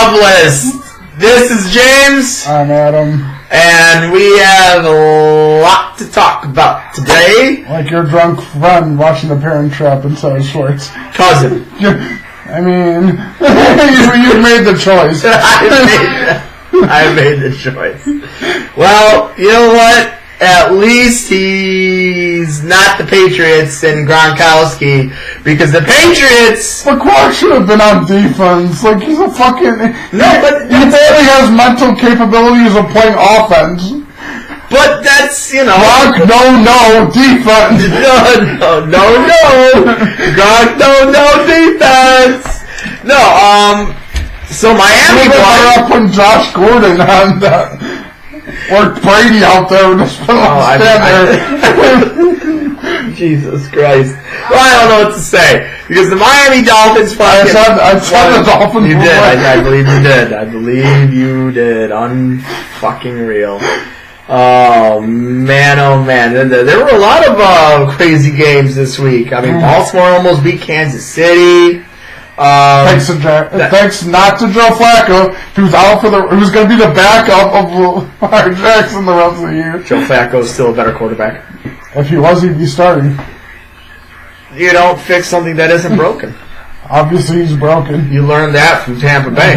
Dub List. This is James. I'm Adam. And we have a lot to talk about today. Like your drunk friend watching The Parent Trap inside Schwartz. Cousin. I mean, you made the choice. I made the choice. Well, you know what? At least he's not the Patriots and Gronkowski, because the Patriots... McQuarrie should have been on defense. Like, he's a fucking... No, but... He barely has mental capabilities of playing offense. But that's, you know... Gronk, no, defense. No. Gronk, no, defense. No, so Miami won. Putting Josh Gordon on the... Or Brady out there with just there. Jesus Christ. Well, I don't know what to say. Because the Miami Dolphins fucking... I said the Dolphins. You did. I believe you did. I believe you did. Unfucking real. Oh, man. There were a lot of crazy games this week. I mean, Baltimore almost beat Kansas City. Thanks not to Joe Flacco, who's going to be the backup of Lamar Jackson the rest of the year. Joe Flacco is still a better quarterback. If he was, he'd be starting. You don't fix something that isn't broken. Obviously, he's broken. You learned that from Tampa Bay.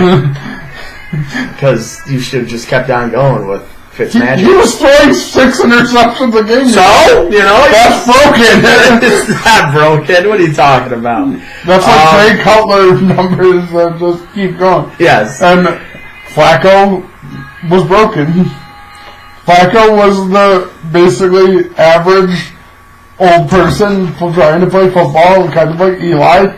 Because you should have just kept on going with Fitzmagic. He was throwing 6 interceptions a game. So, you know, that's broken. It's not broken. What are you talking about? That's like Jay Cutler numbers that just keep going. Yes. And Flacco was broken. Flacco was the basically average old person trying to play football, kind of like Eli,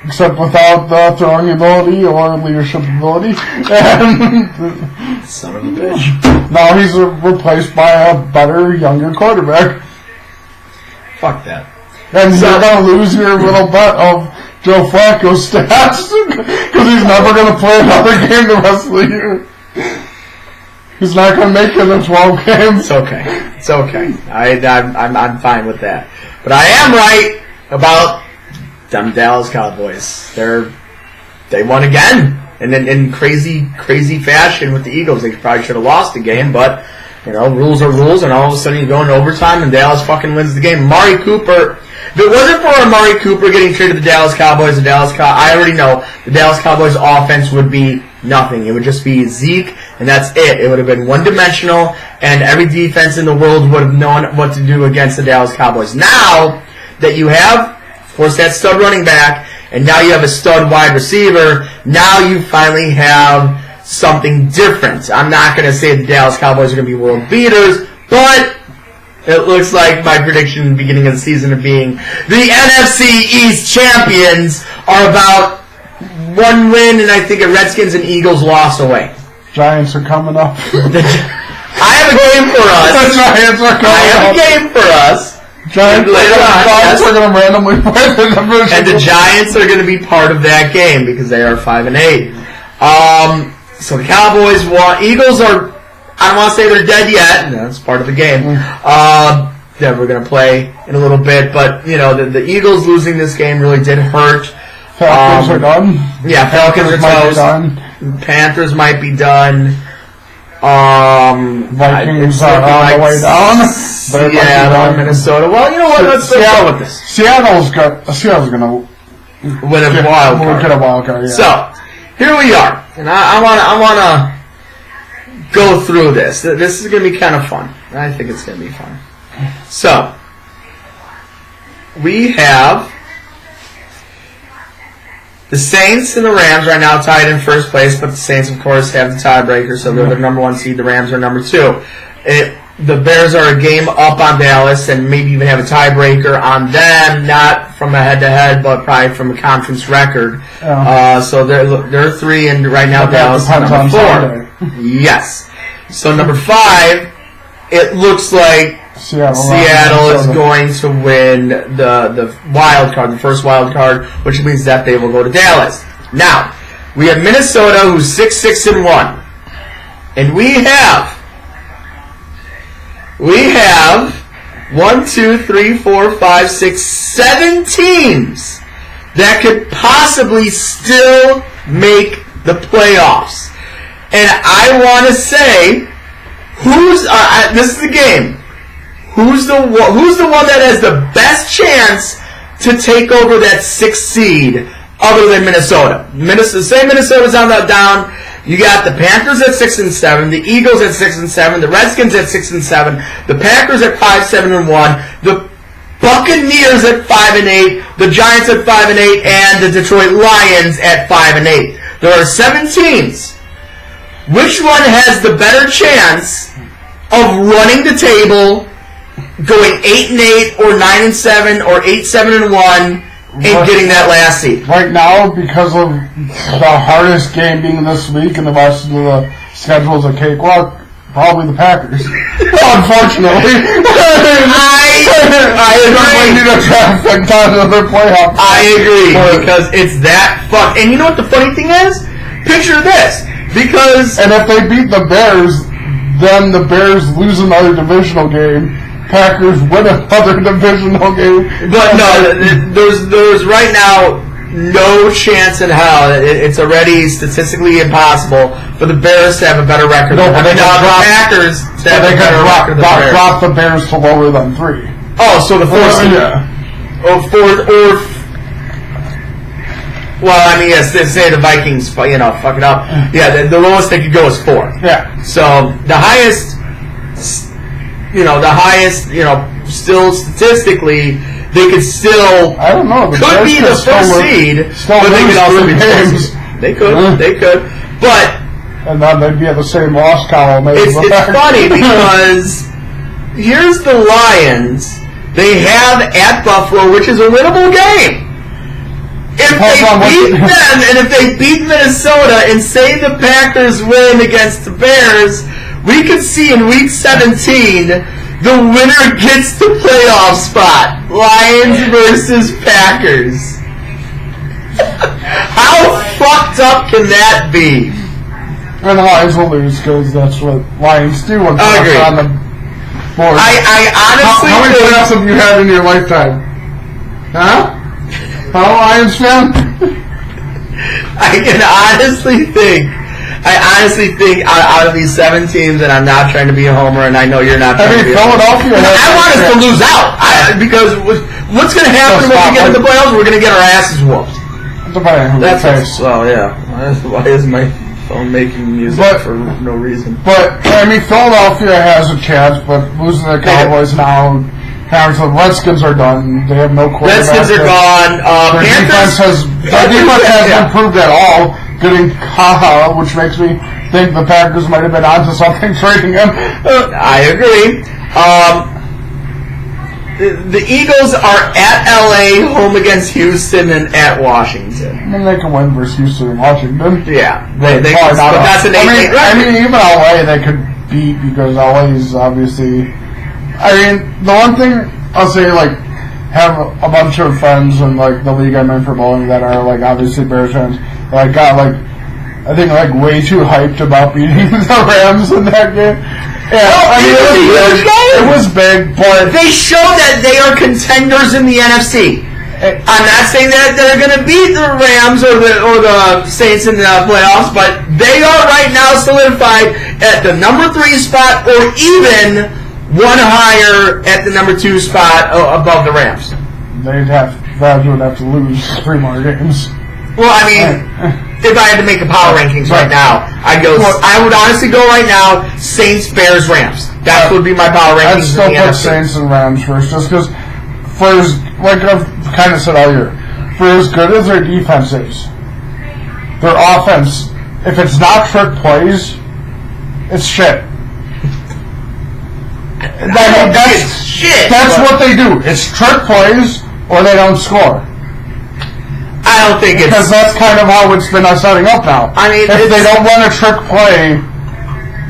except without the throwing ability or leadership ability. And son of a bitch. Now he's replaced by a better, younger quarterback. Fuck that. And you're going to lose your little bet of Joe Flacco's stats because he's never going to play another game the rest of the year. He's not going to make it in 12 games. It's okay. I'm fine with that. But I am right about them Dallas Cowboys. They won again. And in crazy fashion with the Eagles. They probably should have lost the game, but, you know, rules are rules, and all of a sudden you go into overtime and Dallas fucking wins the game. Amari Cooper, if it wasn't for Amari Cooper getting traded to the Dallas Cowboys, I already know the Dallas Cowboys offense would be nothing. It would just be Zeke, and that's it. It would have been one-dimensional, and every defense in the world would have known what to do against the Dallas Cowboys. Now that you have, of course, that stud running back, and now you have a stud wide receiver, now you finally have something different. I'm not going to say the Dallas Cowboys are going to be world beaters, but it looks like my prediction at the beginning of the season of being the NFC East champions are about one win, and I think a Redskins and Eagles loss away. Giants are coming up. I have a game for us. The Giants are coming up. I have a game for us. Giants are going to randomly play the division. And the Giants are going to be part of that game because they are 5-8. So the Cowboys won. Eagles are, I don't want to say they're dead yet. That's part of the game. That we're going to play in a little bit. But, you know, the Eagles losing this game really did hurt. Falcons are done. Yeah, Falcons are toast. Panthers might be done. Vikings are on the way down. Seattle, Minnesota. Well, you know what? Let's go with this. Seattle's going to win a wild card. Get a wild card. Yeah. So here we are, and I want to go through this. This is going to be kind of fun. I think it's going to be fun. So we have the Saints and the Rams right now tied in first place, but the Saints, of course, have the tiebreaker, so they're the number 1 seed. The Rams are number 2. The Bears are a game up on Dallas and maybe even have a tiebreaker on them, not from a head-to-head, but probably from a conference record. So they're 3, and right now Dallas is number 4. Yes. So number 5, it looks like Seattle is going to win the wild card, the first wild card, which means that they will go to Dallas. Now, we have Minnesota, who's 6-1, and we have 1, 2, 3, 4, 5, 6, 7 teams that could possibly still make the playoffs. And I want to say, this is the game. Who's the one that has the best chance to take over that 6th seed other than Minnesota? Say Minnesota's on that down. You got the Panthers at 6 and 7, the Eagles at 6 and 7, the Redskins at 6 and 7, the Packers at 5, 7 and 1, the Buccaneers at 5 and 8, the Giants at 5 and 8, and the Detroit Lions at 5 and 8. There are 7 teams. Which one has the better chance of running the table, going 8 and 8, or 9 and 7, or 8, 7 and 1, and getting that last seed? Right now, because of the hardest game being this week and the rest of the schedule is a cakewalk, probably the Packers. Unfortunately. I agree. Need a traffic down to their playoff. I agree, because it's that fuck. And you know what the funny thing is? Picture this. And if they beat the Bears, then the Bears lose another divisional game. Packers win another divisional game. But no, there's right now no chance in hell. It's already statistically impossible for the Bears to have a better record. No, but the Packers to have a better record than the Bears. Drop the Bears to lower than 3. Oh, so the 4th seed. Yeah. Well, I mean, yes, say the Vikings, fuck it up. Yeah, the lowest they could go is 4. Yeah. So the highest, still statistically, they could still. I don't know. Could be the 1st seed, but they could also be the 4th seed. They could. But. And then they'd be at the same loss column. It's funny because here's the Lions. They have at Buffalo, which is a winnable game. If they beat them, and if they beat Minnesota, and say the Packers win against the Bears, we could see in Week 17, the winner gets the playoff spot. Lions versus Packers. How fucked up can that be? And the Lions will lose, because that's what Lions do when they're on the board. I honestly How many playoffs have you had in your lifetime? Huh? Lions fan? I honestly think out of these 7 teams, and I'm not trying to be a homer, and I know you're not trying to be a homer. I want us to lose out. Because what's going to happen when we get to the playoffs? We're going to get our asses whooped. That's well, yeah. Why is my phone making music for no reason? But, Philadelphia has a chance, but losing the Cowboys now... The Redskins are done. They have no quarterback. Redskins are gone. Their defense hasn't improved at all. Getting Kaha, which makes me think the Packers might have been onto something trading him. I agree. The Eagles are at LA, home against Houston, and at Washington. I mean, they can win versus Houston and Washington. Yeah, they can. But that's an 8-8 record. Even LA they could beat because LA is obviously. The one thing I'll say, have a bunch of friends in, the league I'm in for bowling that are, obviously Bears fans. Got, I think, way too hyped about beating the Rams in that game. Yeah, it was big, but... They show that they are contenders in the NFC. I'm not saying that they're going to beat the Rams or the Saints in the playoffs, but they are right now solidified at the number 3 spot or even... one higher at the number 2 spot above the Rams. They would have to lose 3 more games. Well, if I had to make a power rankings right now, I would honestly go right now, Saints, Bears, Rams. That would be my power rankings. I'd still put Saints and Rams first, just because, like I've kind of said all year, for as good as their defense is, their offense, if it's not trick plays, it's shit. That's what they do. It's trick plays, or they don't score. I don't think because that's kind of how it's been setting up now. If they don't run a trick play,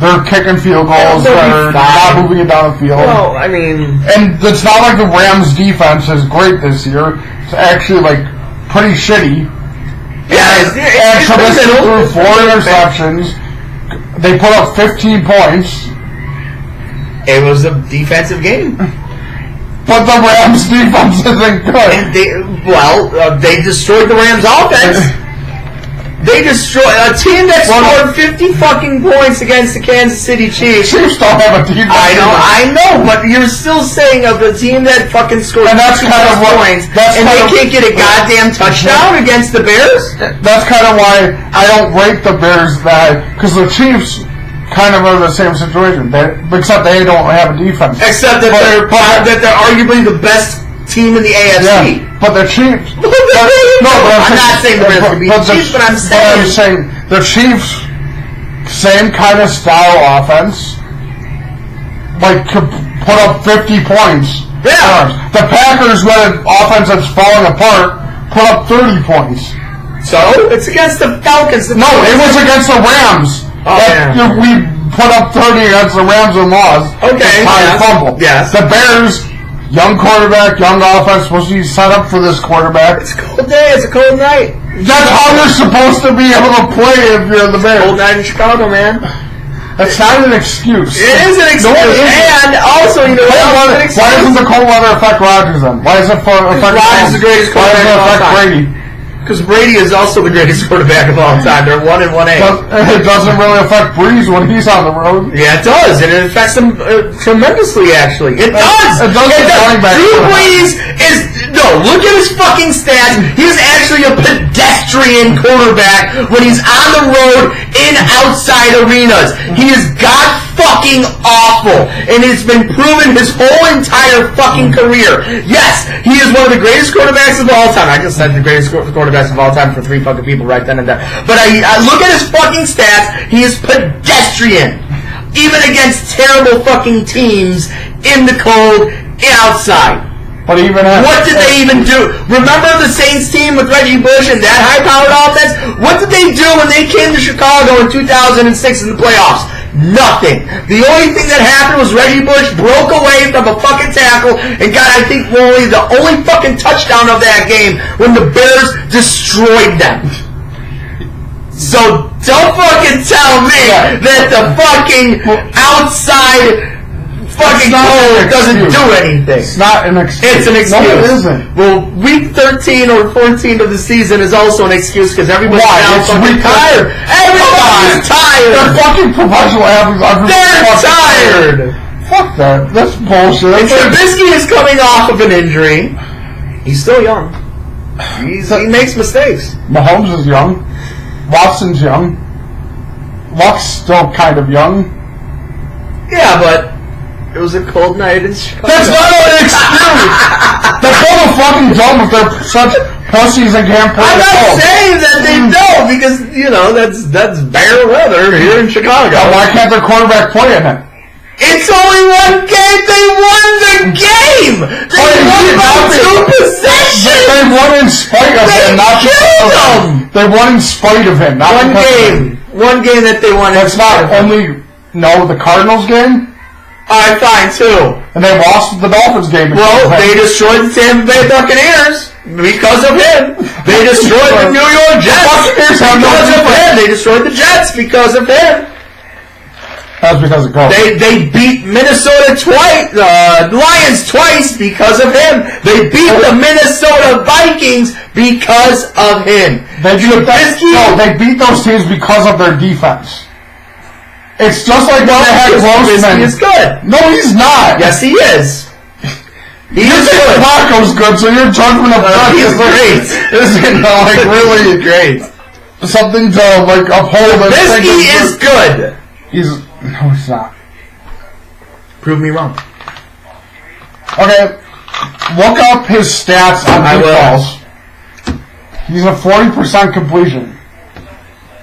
they're kicking field goals, they're not moving it down the field. Well, and it's not like the Rams' defense is great this year. It's actually pretty shitty. Yeah, and Trubisky threw 4 interceptions. They put up 15 points. It was a defensive game. But the Rams' defense isn't good. And they destroyed the Rams' offense. They They destroyed a team that scored 50 fucking points against the Kansas City Chiefs. Chiefs don't have a team. I know, but you're still saying of the team that fucking scored 50 points and they can't get a goddamn touchdown against the Bears? That's kind of why I don't rate the Bears that, because the Chiefs kind of are the same situation, except they don't have a defense. Except that they're arguably the best team in the AFC. Yeah, but the Chiefs. I'm not saying the Bears can beat the Chiefs, but I'm saying the Chiefs, same kind of style offense, like could put up 50 points. Yeah. The Packers, when offense that's falling apart, put up 30 points. So it's against the Falcons. No, it was against the Rams. We put up 30 against the Rams and lost. Okay. Fumble. Yes. The Bears. Young quarterback, young offense, supposed to be set up for this quarterback. It's a cold day, it's a cold night. That's how you're supposed to be able to play if you're the Bears. Cold night in Chicago, man. That's not an excuse. It is an excuse. And also, you know what? Why doesn't the cold weather affect Rodgers then? Why does it affect Rodgers the greatest quarterback of all time? Brady? Because Brady is also the greatest quarterback of all time. They're 1-1A. It doesn't really affect Breeze when he's on the road. Yeah, it does, and it affects him tremendously. Actually, it does. It does. Drew Brees is look at his fucking stats. He's actually a pedestrian quarterback when he's on the road in outside arenas. He is god fucking awful, and it's been proven his whole entire fucking career. Yes, he is one of the greatest quarterbacks of all time. I just said the greatest quarterbacks of all time for 3 fucking people right then and there. But I look at his fucking stats. He is pedestrian, even against terrible fucking teams in the cold and outside. What did they even do? Remember the Saints team with Reggie Bush and that high-powered offense? What did they do when they came to Chicago in 2006 in the playoffs? Nothing. The only thing that happened was Reggie Bush broke away from a fucking tackle and got, I think, the only fucking touchdown of that game when the Bears destroyed them. So don't fucking tell me that the fucking outside fucking cold doesn't do anything. It's not an excuse. It's an excuse. No, it isn't. Well, week 13 or 14 of the season is also an excuse because everybody's now fucking tired. Everybody's tired. They're fucking professional athletes. They're tired. Fuck that. That's bullshit. And Trubisky is coming off of an injury. He's still young. He makes mistakes. Mahomes is young. Watson's young. Luck's still kind of young. Yeah, but it was a cold night in Chicago. That's not an excuse! They're full of fucking dumb if they're such pussies and can't play. I'm not saying that they don't, because, that's bare weather here in Chicago. Why can't their quarterback play in it? It's only one game! They won the game! They won about 2 possessions! They won in spite of him, not because of him. They won in spite of him, not one game. One game that they won. That's not only... No, the Cardinals game? Alright, fine, 2. And they lost the Dolphins game. Well, they destroyed the Tampa Bay Buccaneers because of him. They destroyed the New York Jets because of him. They destroyed the Jets because of him. That's because of COVID. They beat Minnesota twice, Lions twice because of him. They beat the Minnesota Vikings because of him. They beat those teams because of their defense. It's just like when they had Grossman. He's good. No, he's not. Yes, he is. You think Flacco's good, so your judgment of that is great. Isn't really great. Something to uphold. Trubisky is good. No, he's not. Prove me wrong. Okay, look up his stats on deep balls. He's a 40% completion.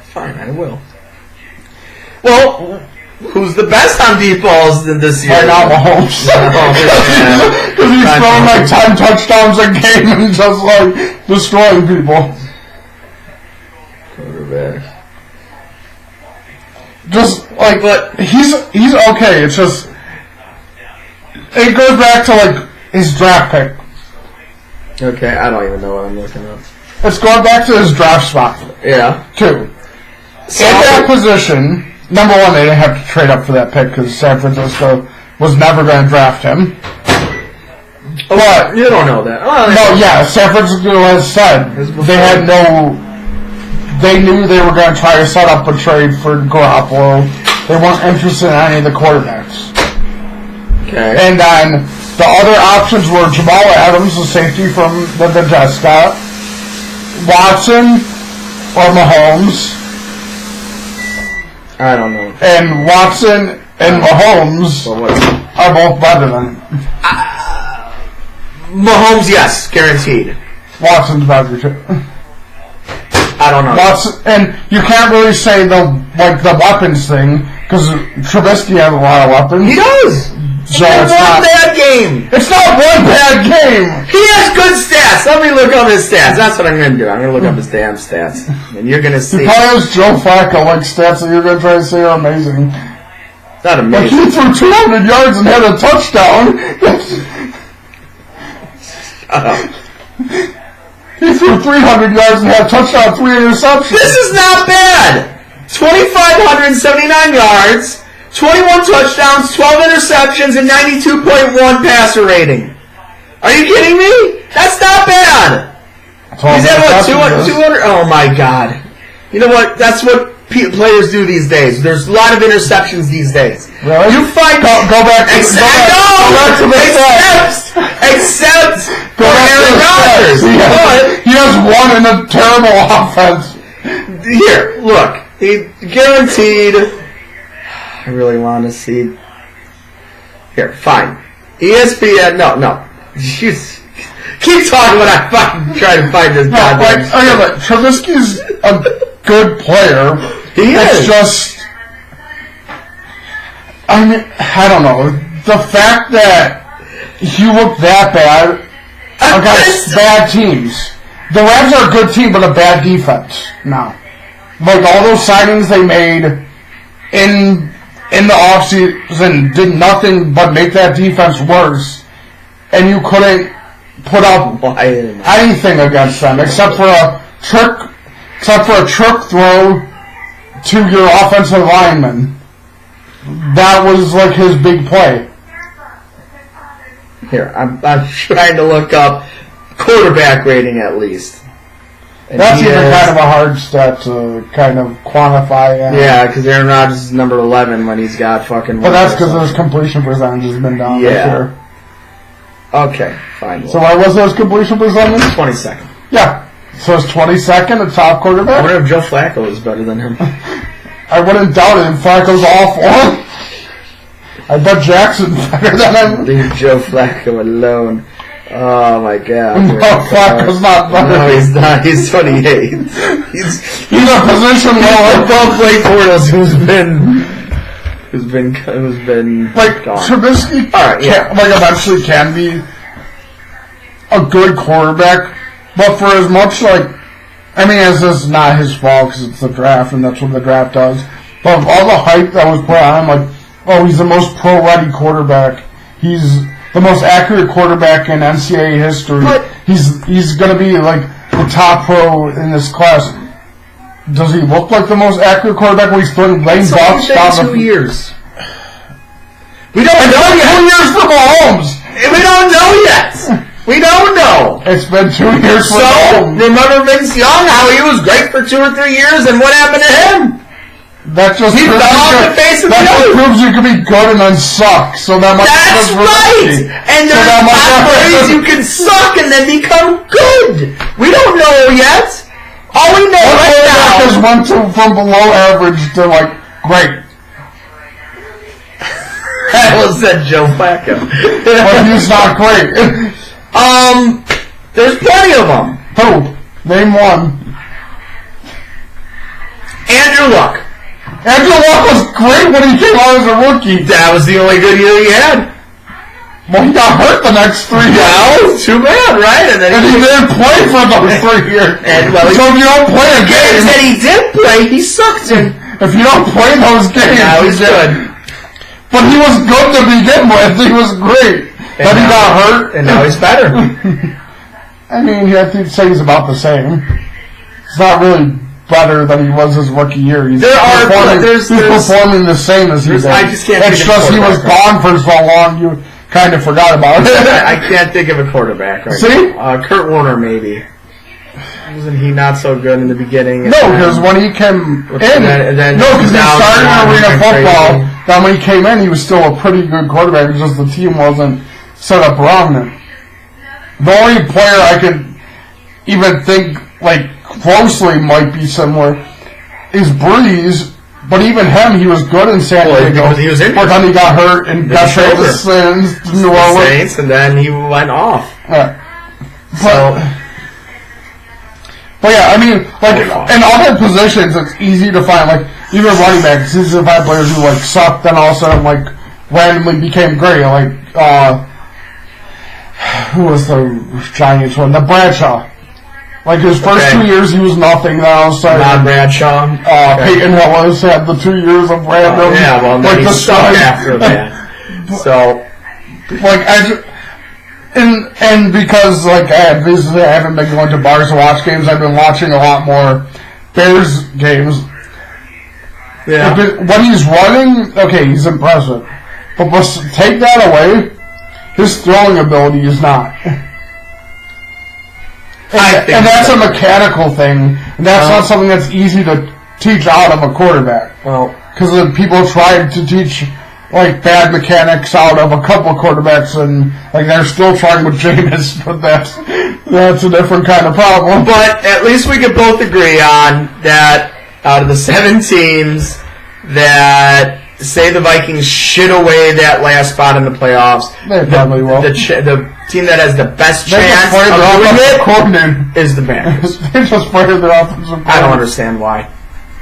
Fine, I will. Well, who's the best on deep balls this year? Right now, Mahomes. Because he's throwing 10 touchdowns a game and just destroying people. Quarterback. Just but he's okay. It's just it goes back to his draft pick. Okay, I don't even know what I'm looking up. It's going back to his draft spot. Yeah. 2. In that position, number 1, they didn't have to trade up for that pick because San Francisco was never going to draft him. But you don't know that. San Francisco has said they had no they knew they were going to try to set up a trade for Garoppolo. They weren't interested in any of the quarterbacks. Okay. And then the other options were Jamal Adams, the safety from the Jets got, Watson or Mahomes. I don't know. And Watson and Mahomes are both better than Mahomes, yes, guaranteed. Watson's better too. I don't know. Watson, and you can't really say the weapons thing because Trubisky has a lot of weapons. He does. So it's one bad game. It's not one bad game. He has good stats. Let me look up his stats. That's what I'm going to do. I'm going to look up his damn stats. And you're going to see. He probably has Joe Flacco like stats that you're going to try to say are amazing. Not amazing. Like he threw 200 yards and had a touchdown. Shut up. He threw 300 yards and had a touchdown, 3 interceptions. This is not bad. 2,579 yards. 21 touchdowns, 12 interceptions, and 92.1 passer rating. Are you kidding me? That's not bad. He's at what, 200? Oh my God. You know what? That's what players do these days. There's a lot of interceptions these days. Really? You find go back to except for Aaron Rodgers. He has one in a terrible offense. Here, look. He guaranteed. I really want to see. Here, fine. ESPN. No. Jeez. Keep talking when I try to find this guy. But Trubisky's a good player. He is. It's just, I mean, I don't know. The fact that he looked that bad against bad teams. The Rams are a good team, but a bad defense now. Like all those signings they made in the offseason did nothing but make that defense worse, and you couldn't put up anything against them except for a trick throw to your offensive lineman. That was like his big play. Here, I'm trying to look up quarterback rating at least. And that's even kind of a hard stat to kind of quantify. Yeah, because Aaron Rodgers is number 11 when he's got fucking. But that's because his completion percentage has been down this year. Okay, fine. So why was his completion percentage? 22nd. Yeah. So is 22nd a top quarterback? I wonder if Joe Flacco is better than him. I wouldn't doubt it. Flacco's awful. I bet Jackson's better than him. Leave Joe Flacco alone. Oh my God! No, Flacco's not better. No, he's not. He's 28. He's a position well above Blake Bortles, who's been like gone. Trubisky. All right, eventually can be a good quarterback, but for as much as this is not his fault because it's the draft and that's what the draft does. But all the hype that was put on him, he's the most pro-ready quarterback. He's the most accurate quarterback in NCAA history. But he's going to be the top pro in this class. Does he look like the most accurate quarterback when he's throwing lane bucks down 2 years? We don't know yet. 2 years for Mahomes. We don't know yet. We don't know. It's been 2 years for Mahomes. Remember Vince Young, how he was great for 2 or 3 years, and what happened to him? That just he fell off the face of the earth. Proves you can be good and then suck. So that much. That's right. And there's ways you can suck and then become good. We don't know yet. All we know right now is went from below average to great. I almost said Joe Flacco. But he's not great. There's plenty of them. Who? Name one. Andrew Luck. Andrew Luck was great when he came out as a rookie. That was the only good year he had. Well, he got hurt the next 3 years. Well, too bad, right? And he didn't play for those 3 years. So if you don't play a game... Games that he did play, he sucked in. If you don't play those games... Now he's good. But he was good to begin with. He was great. Then he got hurt. And now he's better. I mean, I think he's about the same. It's not really better than he was his rookie year. He's performing the same as he did. I just can't. It's just he was gone for so long. You kind of forgot about it. I can't think of a quarterback right See? now. Kurt Warner, maybe. Wasn't he not so good in the beginning? No, because when he came in, because he started in arena football. Then when he came in, he was still a pretty good quarterback. It's just the team wasn't set up around him. The only player I could even think closely might be similar is Breeze. But even him, he was good in San Diego. He was injured. But then he got hurt and got traded to the New Orleans. Saints, and then he went off. But yeah, I mean, in other positions, it's easy to find, even running backs, it's easy to find players who, sucked, then all of a sudden, randomly became great. Who was the Giants one? The Bradshaw. His first 2 years, he was nothing. Then all of a sudden, Not Bradshaw. Peyton Willis had the 2 years of random. Then he stuck after that. And because I haven't been going to bars to watch games, I've been watching a lot more Bears games. Yeah. When he's running, okay, he's impressive. But take that away, his throwing ability is not. And that's a mechanical thing. And that's not something that's easy to teach out of a quarterback. Well, because people tried to teach bad mechanics out of a couple of quarterbacks, and they're still trying with Jameis, but that's a different kind of problem. But at least we could both agree on that out of the 7 teams that say the Vikings shit away that last spot in the playoffs, they probably will. The team that has the best chance of doing it is the Bears. They just fired their offensive coordinator. I don't understand why.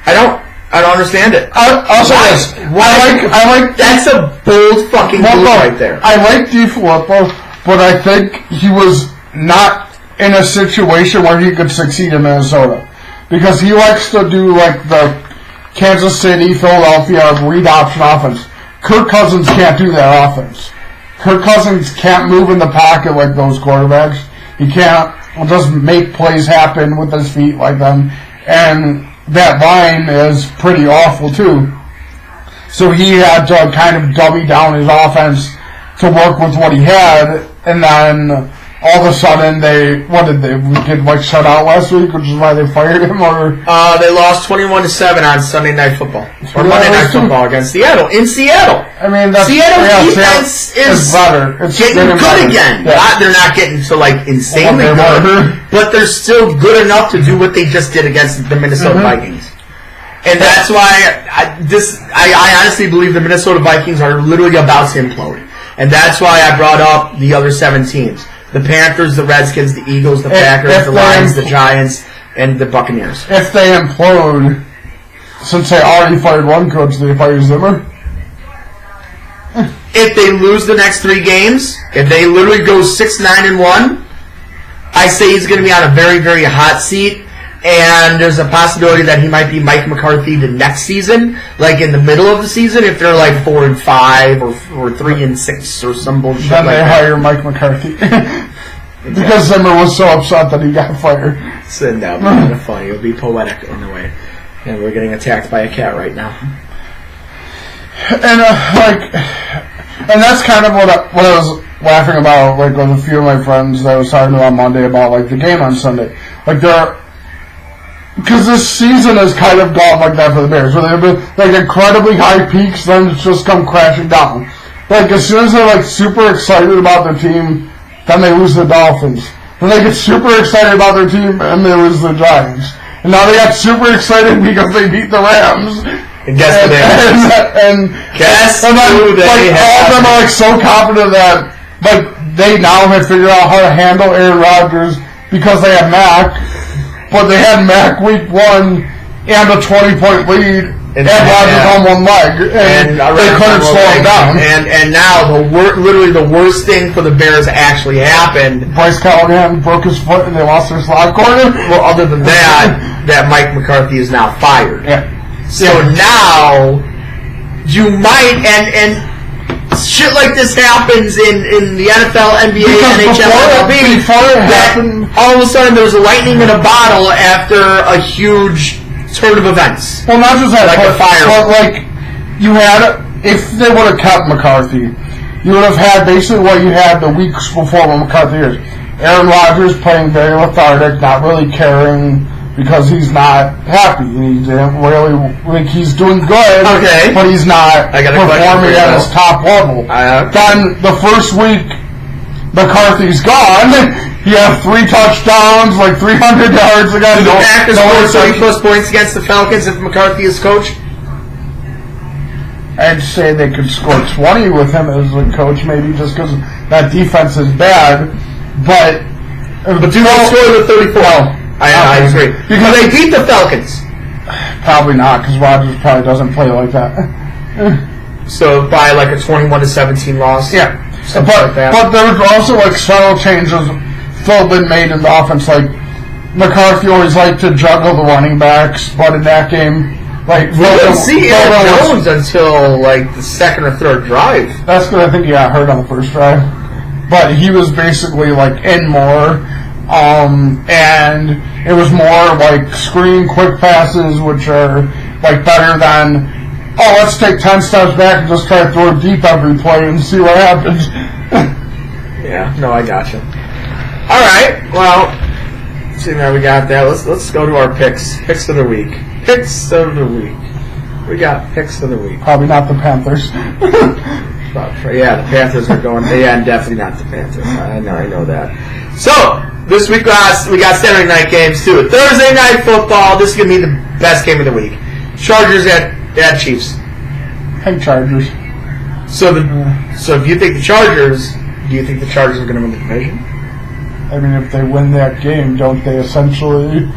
I don't understand it. I'll say this. I like that's a bold fucking move right there. I like DeFilippo, but I think he was not in a situation where he could succeed in Minnesota. Because he likes to do the Kansas City, Philadelphia read option offense. Kirk Cousins can't do that offense. Kirk Cousins can't move in the pocket like those quarterbacks. He can't just make plays happen with his feet like them. And that line is pretty awful too. So he had to kind of dummy down his offense to work with what he had, and then all of a sudden we did shut out last week, which is why they fired him, or they lost 21-7 on Sunday Night Football or Monday Night Football against Seattle in Seattle. I mean, Seattle's defense is better. It's getting good again. Yeah. They're not getting to insanely good, but they're still good enough to do what they just did against the Minnesota Vikings. And that's why I honestly believe the Minnesota Vikings are literally about to implode. And that's why I brought up the other 7 teams. The Panthers, the Redskins, the Eagles, the Packers, the Lions, the Giants, and the Buccaneers. If they implode, since they already fired one coach, they fire Zimmer? If they lose the next 3 games, if they literally go 6-9-1, I say he's going to be on a very, very hot seat. And there's a possibility that he might be Mike McCarthy the next season, in the middle of the season, if they're 4-5 or 3-6 or some bullshit. Then they hire Mike McCarthy because Zimmer was so upset that he got fired. So that would be kind of funny. It would be poetic in a way. And we're getting attacked by a cat right now. And and that's kind of what I was laughing about, with a few of my friends that I was talking to on Monday about the game on Sunday. Because this season has kind of gone like that for the Bears, where they've been incredibly high peaks, then it's just come crashing down. As soon as they're super excited about their team, then they lose the Dolphins. Then they get super excited about their team, and they lose the Giants. And now they got super excited because they beat the Rams. And guess who they have? All of them are so confident that they now have figured out how to handle Aaron Rodgers because they have Mac. But they had Mac week 1 and a 20-point lead, and Rodgers on one leg, and they couldn't slow him down. And now literally the worst thing for the Bears actually happened. Bryce Callahan broke his foot, and they lost their slot corner. Well, other than that Mike McCarthy is now fired. Yeah. So now you might and shit like this happens in the NFL, NBA, NHL, MLB. Before it happened, all of a sudden there was a lightning in a bottle after a huge turn of events. Well, not just that, a fire. But you had, if they would have kept McCarthy, you would have had basically what you had the weeks before when McCarthy is. Aaron Rodgers playing very lethargic, not really caring because he's not happy. He didn't really like he's doing good, but he's not performing at his top level. Then the first week, McCarthy's gone. You have 3 touchdowns, like 300 yards against the Packers. Score 30+ points against the Falcons if McCarthy is coach. I'd say they could score 20 with him as a coach, maybe just because that defense is bad. But do they score the 34? No. I agree. Because they beat the Falcons. Probably not, because Rodgers probably doesn't play like that. So by like a 21-17 loss? Yeah. But there's also like subtle changes still been made in the offense. Like McCarthy always liked to juggle the running backs, but in that game, like we didn't see Aaron Jones until like the second or third drive. That's because I think he got hurt on the first drive. But he was basically like in more. And it was more like screen quick passes, which are like better than, let's take 10 steps back and just try to throw deep every play and see what happens. Yeah, no, I gotcha. All right, well, see now we got that. Let's go to our picks. Picks of the week. Picks of the week. We got picks of the week. Probably not the Panthers. Yeah, the Panthers are going. Yeah, definitely not the Panthers. I know that. So this week we got Saturday night games too. Thursday night football. This is gonna be the best game of the week. Chargers at Chiefs. I think Chargers. So if you think the Chargers, do you think the Chargers are gonna win the division? I mean, if they win that game, don't they essentially?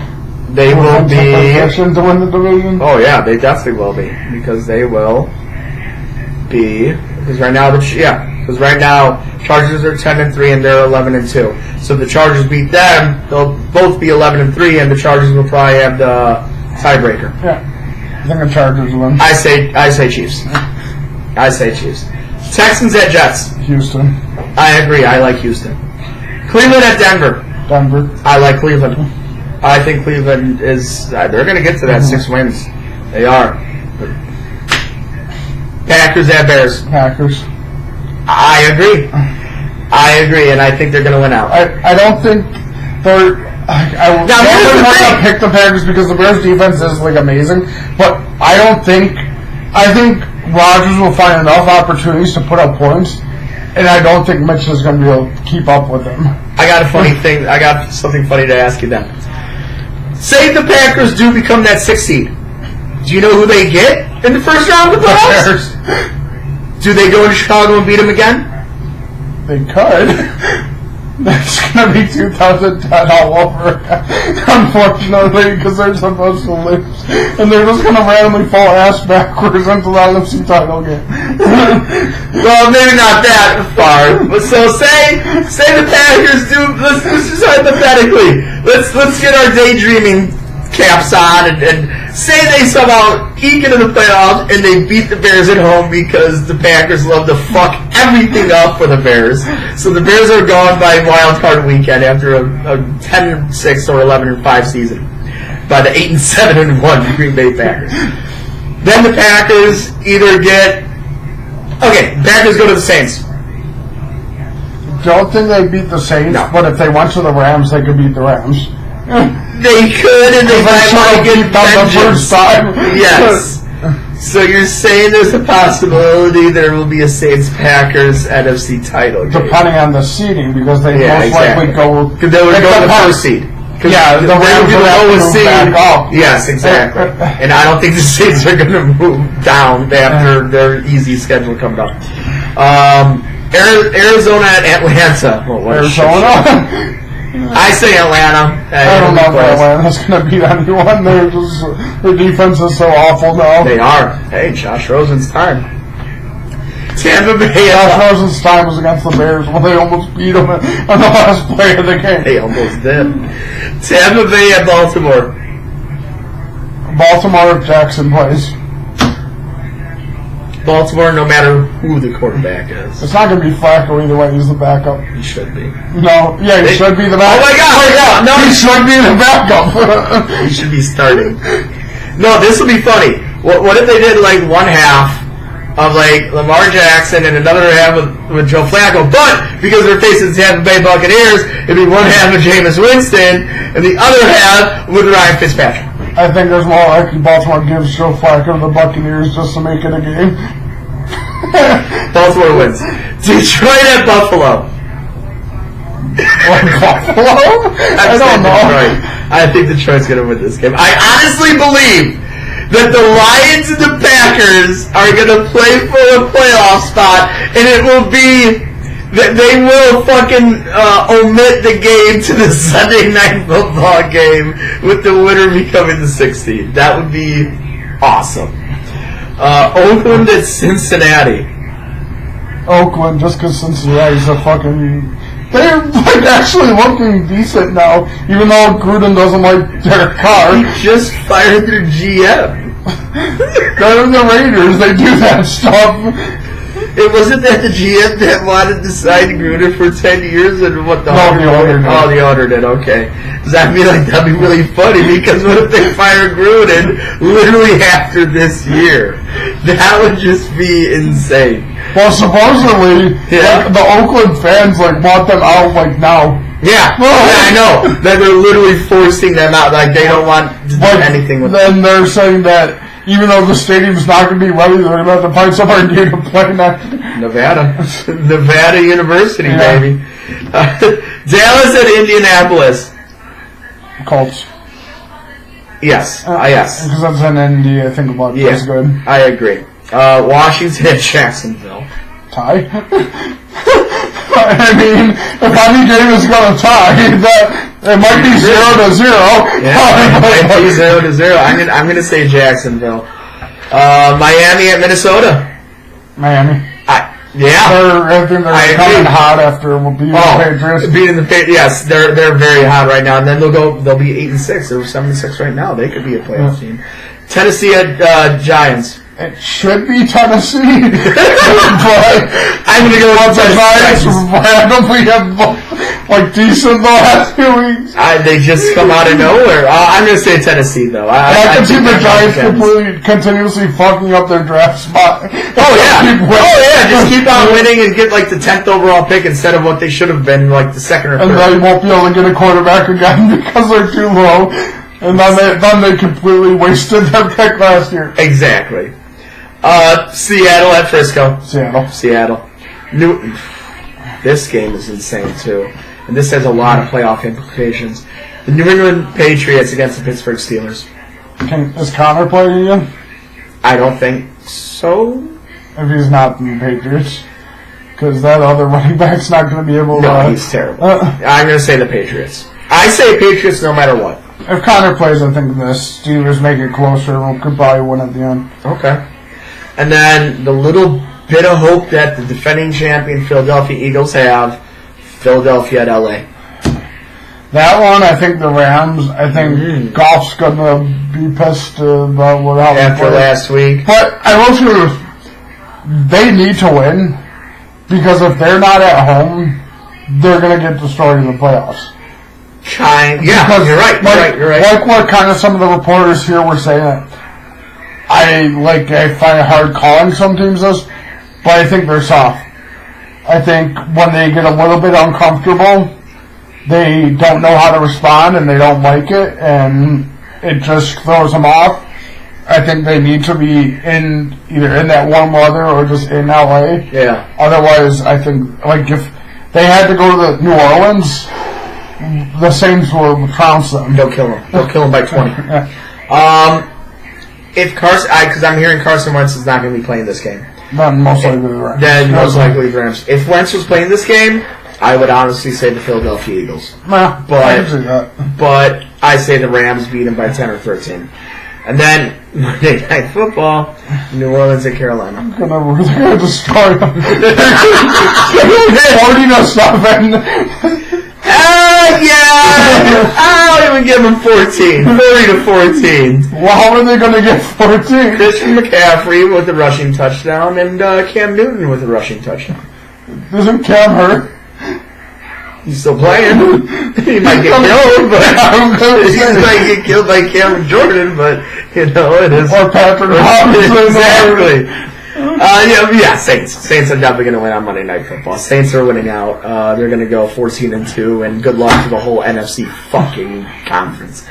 They will be to win the division. Oh yeah, they definitely will be because they will be. Because right now, Chargers are 10-3 and they're 11-2. So if the Chargers beat them, they'll both be 11-3, and the Chargers will probably have the tiebreaker. Yeah, I think the Chargers win. I say Chiefs. I say Chiefs. Texans at Jets. Houston. I agree. I like Houston. Cleveland at Denver. Denver. I like Cleveland. I think Cleveland is. They're going to get to that 6 wins. They are. Packers at Bears. Packers. I agree, and I think they're going to win out. I don't think they're. I want to pick the Packers because the Bears' defense is like amazing, but I think Rodgers will find enough opportunities to put up points, and I don't think Mitch is going to be able to keep up with them. I got a funny thing. I got something funny to ask you then. Say the Packers do become that 6th seed. Do you know who they get in the first round of the playoffs? Do they go into Chicago and beat them again? They could. That's going to be 2010 all over, unfortunately, because they're supposed to lose. And they're just going to randomly fall ass backwards into the NFC title game. Well, maybe not that far. But so say the Packers do, let's just hypothetically, let's get our daydreaming caps on and say they somehow eke into the playoffs and they beat the Bears at home because the Packers love to fuck everything up for the Bears. So the Bears are gone by wild card weekend after a 10-6 or 11-5 season by the 8-7-1 Green Bay Packers. Then the Packers either Packers go to the Saints. Don't think they beat the Saints, no. But if they went to the Rams, they could beat the Rams. They could, and they might want to get the first time. Yes. So you're saying there's a possibility there will be a Saints-Packers NFC title game. Depending on the seeding, because they most likely go... Because they would go the first seed. Yeah, the Rams are the lowest seed. Yes, exactly. And I don't think the Saints are going to move down after their easy schedule comes up. Arizona at Atlanta. Arizona? I say Atlanta. I don't know if Atlanta's going to beat anyone. Their defense is so awful now. They are. Hey, Josh Rosen's time. Tampa Bay. Josh Rosen's time was against the Bears when they almost beat them on the last play of the game. They almost did. Tampa Bay at Baltimore. Baltimore if Jackson plays. Baltimore, no matter who the quarterback is. It's not going to be Flacco either way. He's the backup. He should be. No, yeah, he should be the backup. Oh my God! No, he should be the backup. He should be starting. No, this will be funny. What if they did like one half of like Lamar Jackson and another half with Joe Flacco. But because they're facing the Tampa Bay Buccaneers, it'd be one half of Jameis Winston and the other half with Ryan Fitzpatrick. I think there's more likely Baltimore gives Joe Flacco the Buccaneers just to make it a game. Baltimore wins. Detroit at Buffalo. Buffalo? I don't know. Detroit. I think Detroit's going to win this game. I honestly believe that the Lions and the Packers are going to play for a playoff spot, and it will be that they will fucking omit the game to the Sunday Night Football game with the winner becoming the 6th seed. That would be awesome. Oakland at Cincinnati. Oakland, just because Cincinnati's a fucking... They're like actually looking decent now, even though Gruden doesn't like Derek Carr. He just fired their GM. They're the Raiders. They do that stuff. It wasn't that the GM that wanted to sign Gruden for 10 years and what the owner did. Oh, the owner did, okay. Because I feel like that'd be really funny because what if they fire Gruden literally after this year? That would just be insane. Well, supposedly, like, the Oakland fans like want them out like now. Yeah, I know. That they're literally forcing them out. Like they don't want to do anything with them. Then they're saying that even though the stadium's not going to be ready, they're going to have to find somewhere new to play next. Nevada University, baby. Dallas at Indianapolis. Colts. Yes, yes. Because that's an ND, I think about it. Yeah, That's good. I agree. Washington at Jacksonville. Tie? I mean, if any game is going to tie, it might be 0-0. Yeah, it might be 0-0. I'm going to say Jacksonville. Miami at Minnesota. Miami. I think they're coming hot after beating the Patriots. Beating the Patriots, yes, they're very hot right now, and then they'll be 8-6. They're 7-6 right now. They could be a playoff team. Tennessee at Giants. It should be Tennessee, but I'm gonna go with the Giants. Randomly have like decent the last 2 weeks. They just come out of nowhere. I'm gonna say Tennessee though. I can see the Giants continuously fucking up their draft spot. Just keep on winning and get like the 10th overall pick instead of what they should have been, like the 2nd or 3rd. And they won't be able to get a quarterback again because they're too low. And then they completely wasted their pick last year. Exactly. Seattle at Frisco. Seattle. This game is insane too, and this has a lot of playoff implications. The New England Patriots against the Pittsburgh Steelers. Is Connor playing again? I don't think so. If he's not in the Patriots, because that other running back's not going to be able to. No, he's terrible. I'm going to say the Patriots. I say Patriots no matter what. If Connor plays, I think the Steelers make it closer. We could probably win at the end. Okay. And then the little bit of hope that the defending champion Philadelphia Eagles have, Philadelphia at LA. That one, I think the Rams. I think Goff's going to be pissed about what happened after last week. But I will say they need to win because if they're not at home, they're going to get destroyed in the playoffs. Because you're right. Like what kind of some of the reporters here were saying. I find it hard calling some teams this, but I think they're soft. I think when they get a little bit uncomfortable, they don't know how to respond and they don't like it, and it just throws them off. I think they need to be either in that warm weather or just in LA. Yeah. Otherwise, I think if they had to go to New Orleans, the Saints will trounce them. They'll kill them. They'll kill them by 20. If Carson, because I'm hearing Carson Wentz is not going to be playing this game. Then most likely the Rams. Then most likely the Rams. If Wentz was playing this game, I would honestly say the Philadelphia Eagles. I can see that. But I say the Rams beat them by 10 or 13. And then Monday Night Football, New Orleans at Carolina. They're gonna destroy them. 40-7. I'll even give them 14. 40-14. Well, how are they going to get 14? Christian McCaffrey with the rushing touchdown and Cam Newton with the rushing touchdown. Isn't Cam hurt? He's still playing. He might get killed, but he might get killed by Cameron Jordan, but it is. Or Patrick Robinson. Exactly. Yeah, Saints. Saints are definitely going to win on Monday Night Football. Saints are winning out. They're going to go 14-2, and good luck to the whole NFC fucking conference.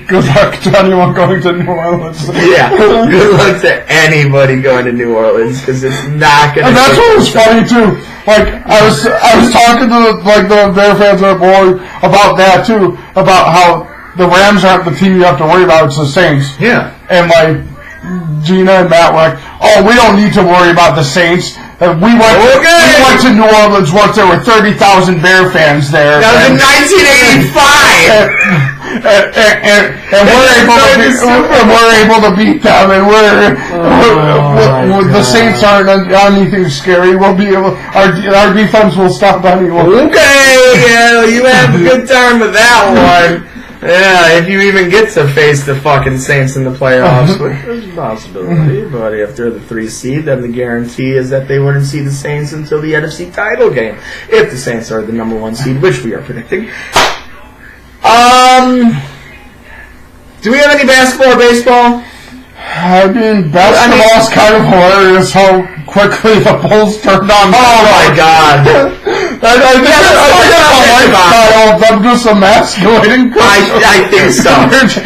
Good luck to anyone going to New Orleans. Yeah, good luck to anybody going to New Orleans because it's not going to. And that's what was funny too. Like I was talking to the Bear fans on the board about that too, about how the Rams aren't the team you have to worry about; it's the Saints. Yeah, and Gina and Matt were like, "Oh, we don't need to worry about the Saints." And we went to New Orleans once. There were 30,000 Bear fans there. That was in 1985. And we're able to beat them, and the Saints aren't anything scary. We'll be able. Our defense will stop anyone. Okay, yeah, you have a good time with that one. Yeah, if you even get to face the fucking Saints in the playoffs, which is a possibility, but if they're the 3 seed, then the guarantee is that they wouldn't see the Saints until the NFC title game. If the Saints are the number 1 seed, which we are predicting. Do we have any basketball or baseball? I mean, basketball's kind of hilarious how quickly the Bulls turned on. Oh my god. I think I'm just emasculating. I think so. That's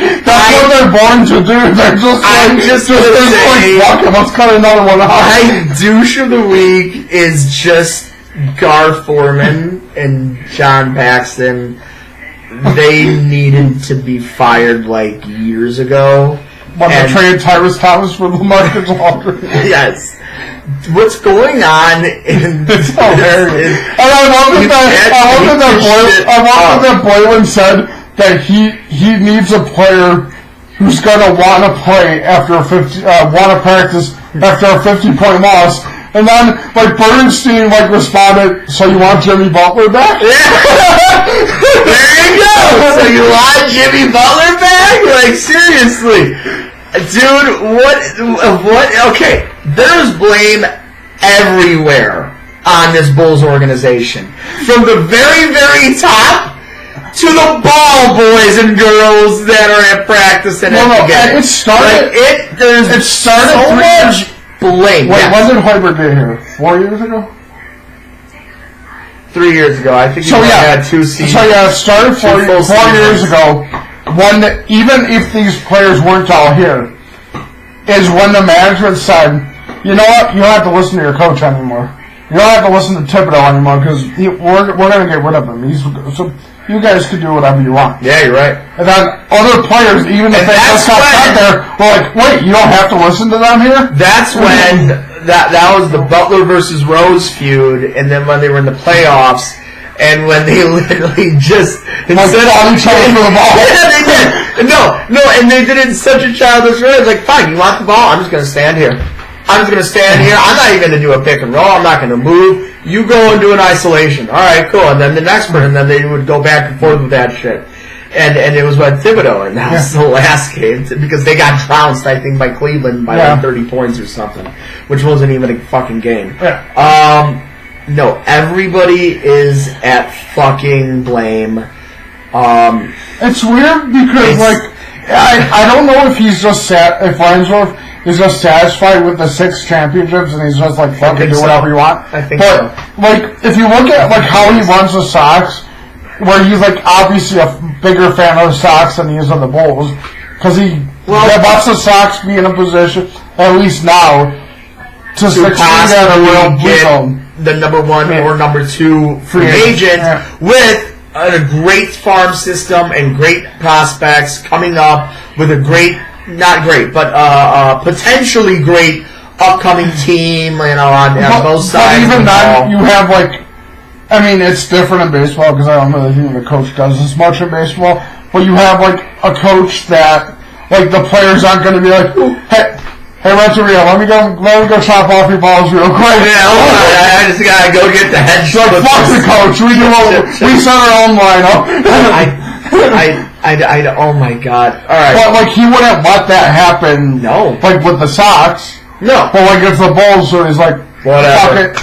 what they're born to do. They're just fuck it, let's cut another one off. My douche of the week is just Gar Foreman and John Paxton. They needed to be fired like years ago. When they traded Tyrese Thomas for LaMarcus Aldridge. Yes. What's going on in it's hilarious. And I love that Boylan said that he needs a player who's gonna want to play after want to practice after a 50-point loss. And then, Bernstein, responded, so you want Jimmy Butler back? Yeah. There you go! So you want Jimmy Butler back? Seriously. Dude, what? Okay, there's blame everywhere on this Bulls organization. From the very, very top to the ball boys and girls that are at practice and at the game. It started. There's so much blame. Wait, wasn't Hoiberg here 4 years ago? 3 years ago, I think. Had 2 seasons. So it started 4 years ago. Even if these players weren't all here, is when the management said, you know what, you don't have to listen to your coach anymore. You don't have to listen to Thibodeau anymore because we're going to get rid of him. So you guys can do whatever you want. Yeah, you're right. And then other players, even if they just got out there, were like, wait, you don't have to listen to them here? That's when that was the Butler versus Rose feud, and then when they were in the playoffs, and when they literally just instead of each other for the ball. Yeah, they did. No, and they did it in such a childish way. It's like, fine, you want the ball? I'm just going to stand here. I'm not even going to do a pick and roll. I'm not going to move. You go and do an isolation. All right, cool. And then the next one, and then they would go back and forth with that shit. And it was with Thibodeau, and that was the last game because they got trounced, I think, by Cleveland by 30 points or something, which wasn't even a fucking game. Yeah. No, everybody is at fucking blame. It's weird because, I don't know if he's just if Reinsdorf is just satisfied with the 6 championships and he's just fucking do whatever you want. I think so. If you look at how he runs the Sox, where he's obviously a bigger fan of the Sox than he is of the Bulls, because he wants the Sox be in a position, at least now, to succeed at a real rebuild. The number 1 or number 2 free agent with a great farm system and great prospects coming up with a great, not great, but potentially great upcoming team, on both sides. But even then, you have it's different in baseball because I don't really think the coach does as much in baseball. But you have a coach that the players aren't going to be Hey, Renteria, let me go chop off your balls real quick. Yeah, I just gotta go get the head. Fuck the coach. We set our own lineup. Oh my god. All right. But he wouldn't let that happen. No. With the Sox. No. But it's the Bulls, so he's whatever. Fuck it.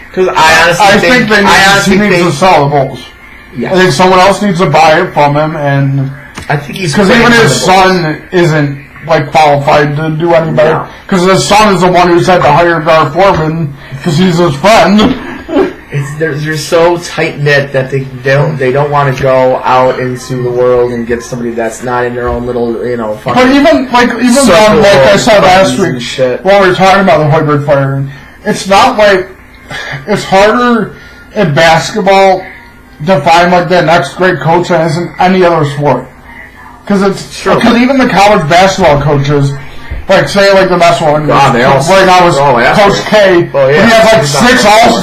Because I think he needs to sell the Bulls. Yes. I think someone else needs to buy it from him, and I think he's because even his son isn't. like qualified to do any better because his son is the one who's had to hire Gar Foreman because he's his friend. They're so tight knit that they don't want to go out into the world and get somebody that's not in their own little fucking. But even like I said last week when we were talking about the Hoiberg firing, it's not like it's harder in basketball to find like the next great coach than is in any other sport. Because even the college basketball coaches, like say like the best one right now is Coach K. Oh, yeah. He has like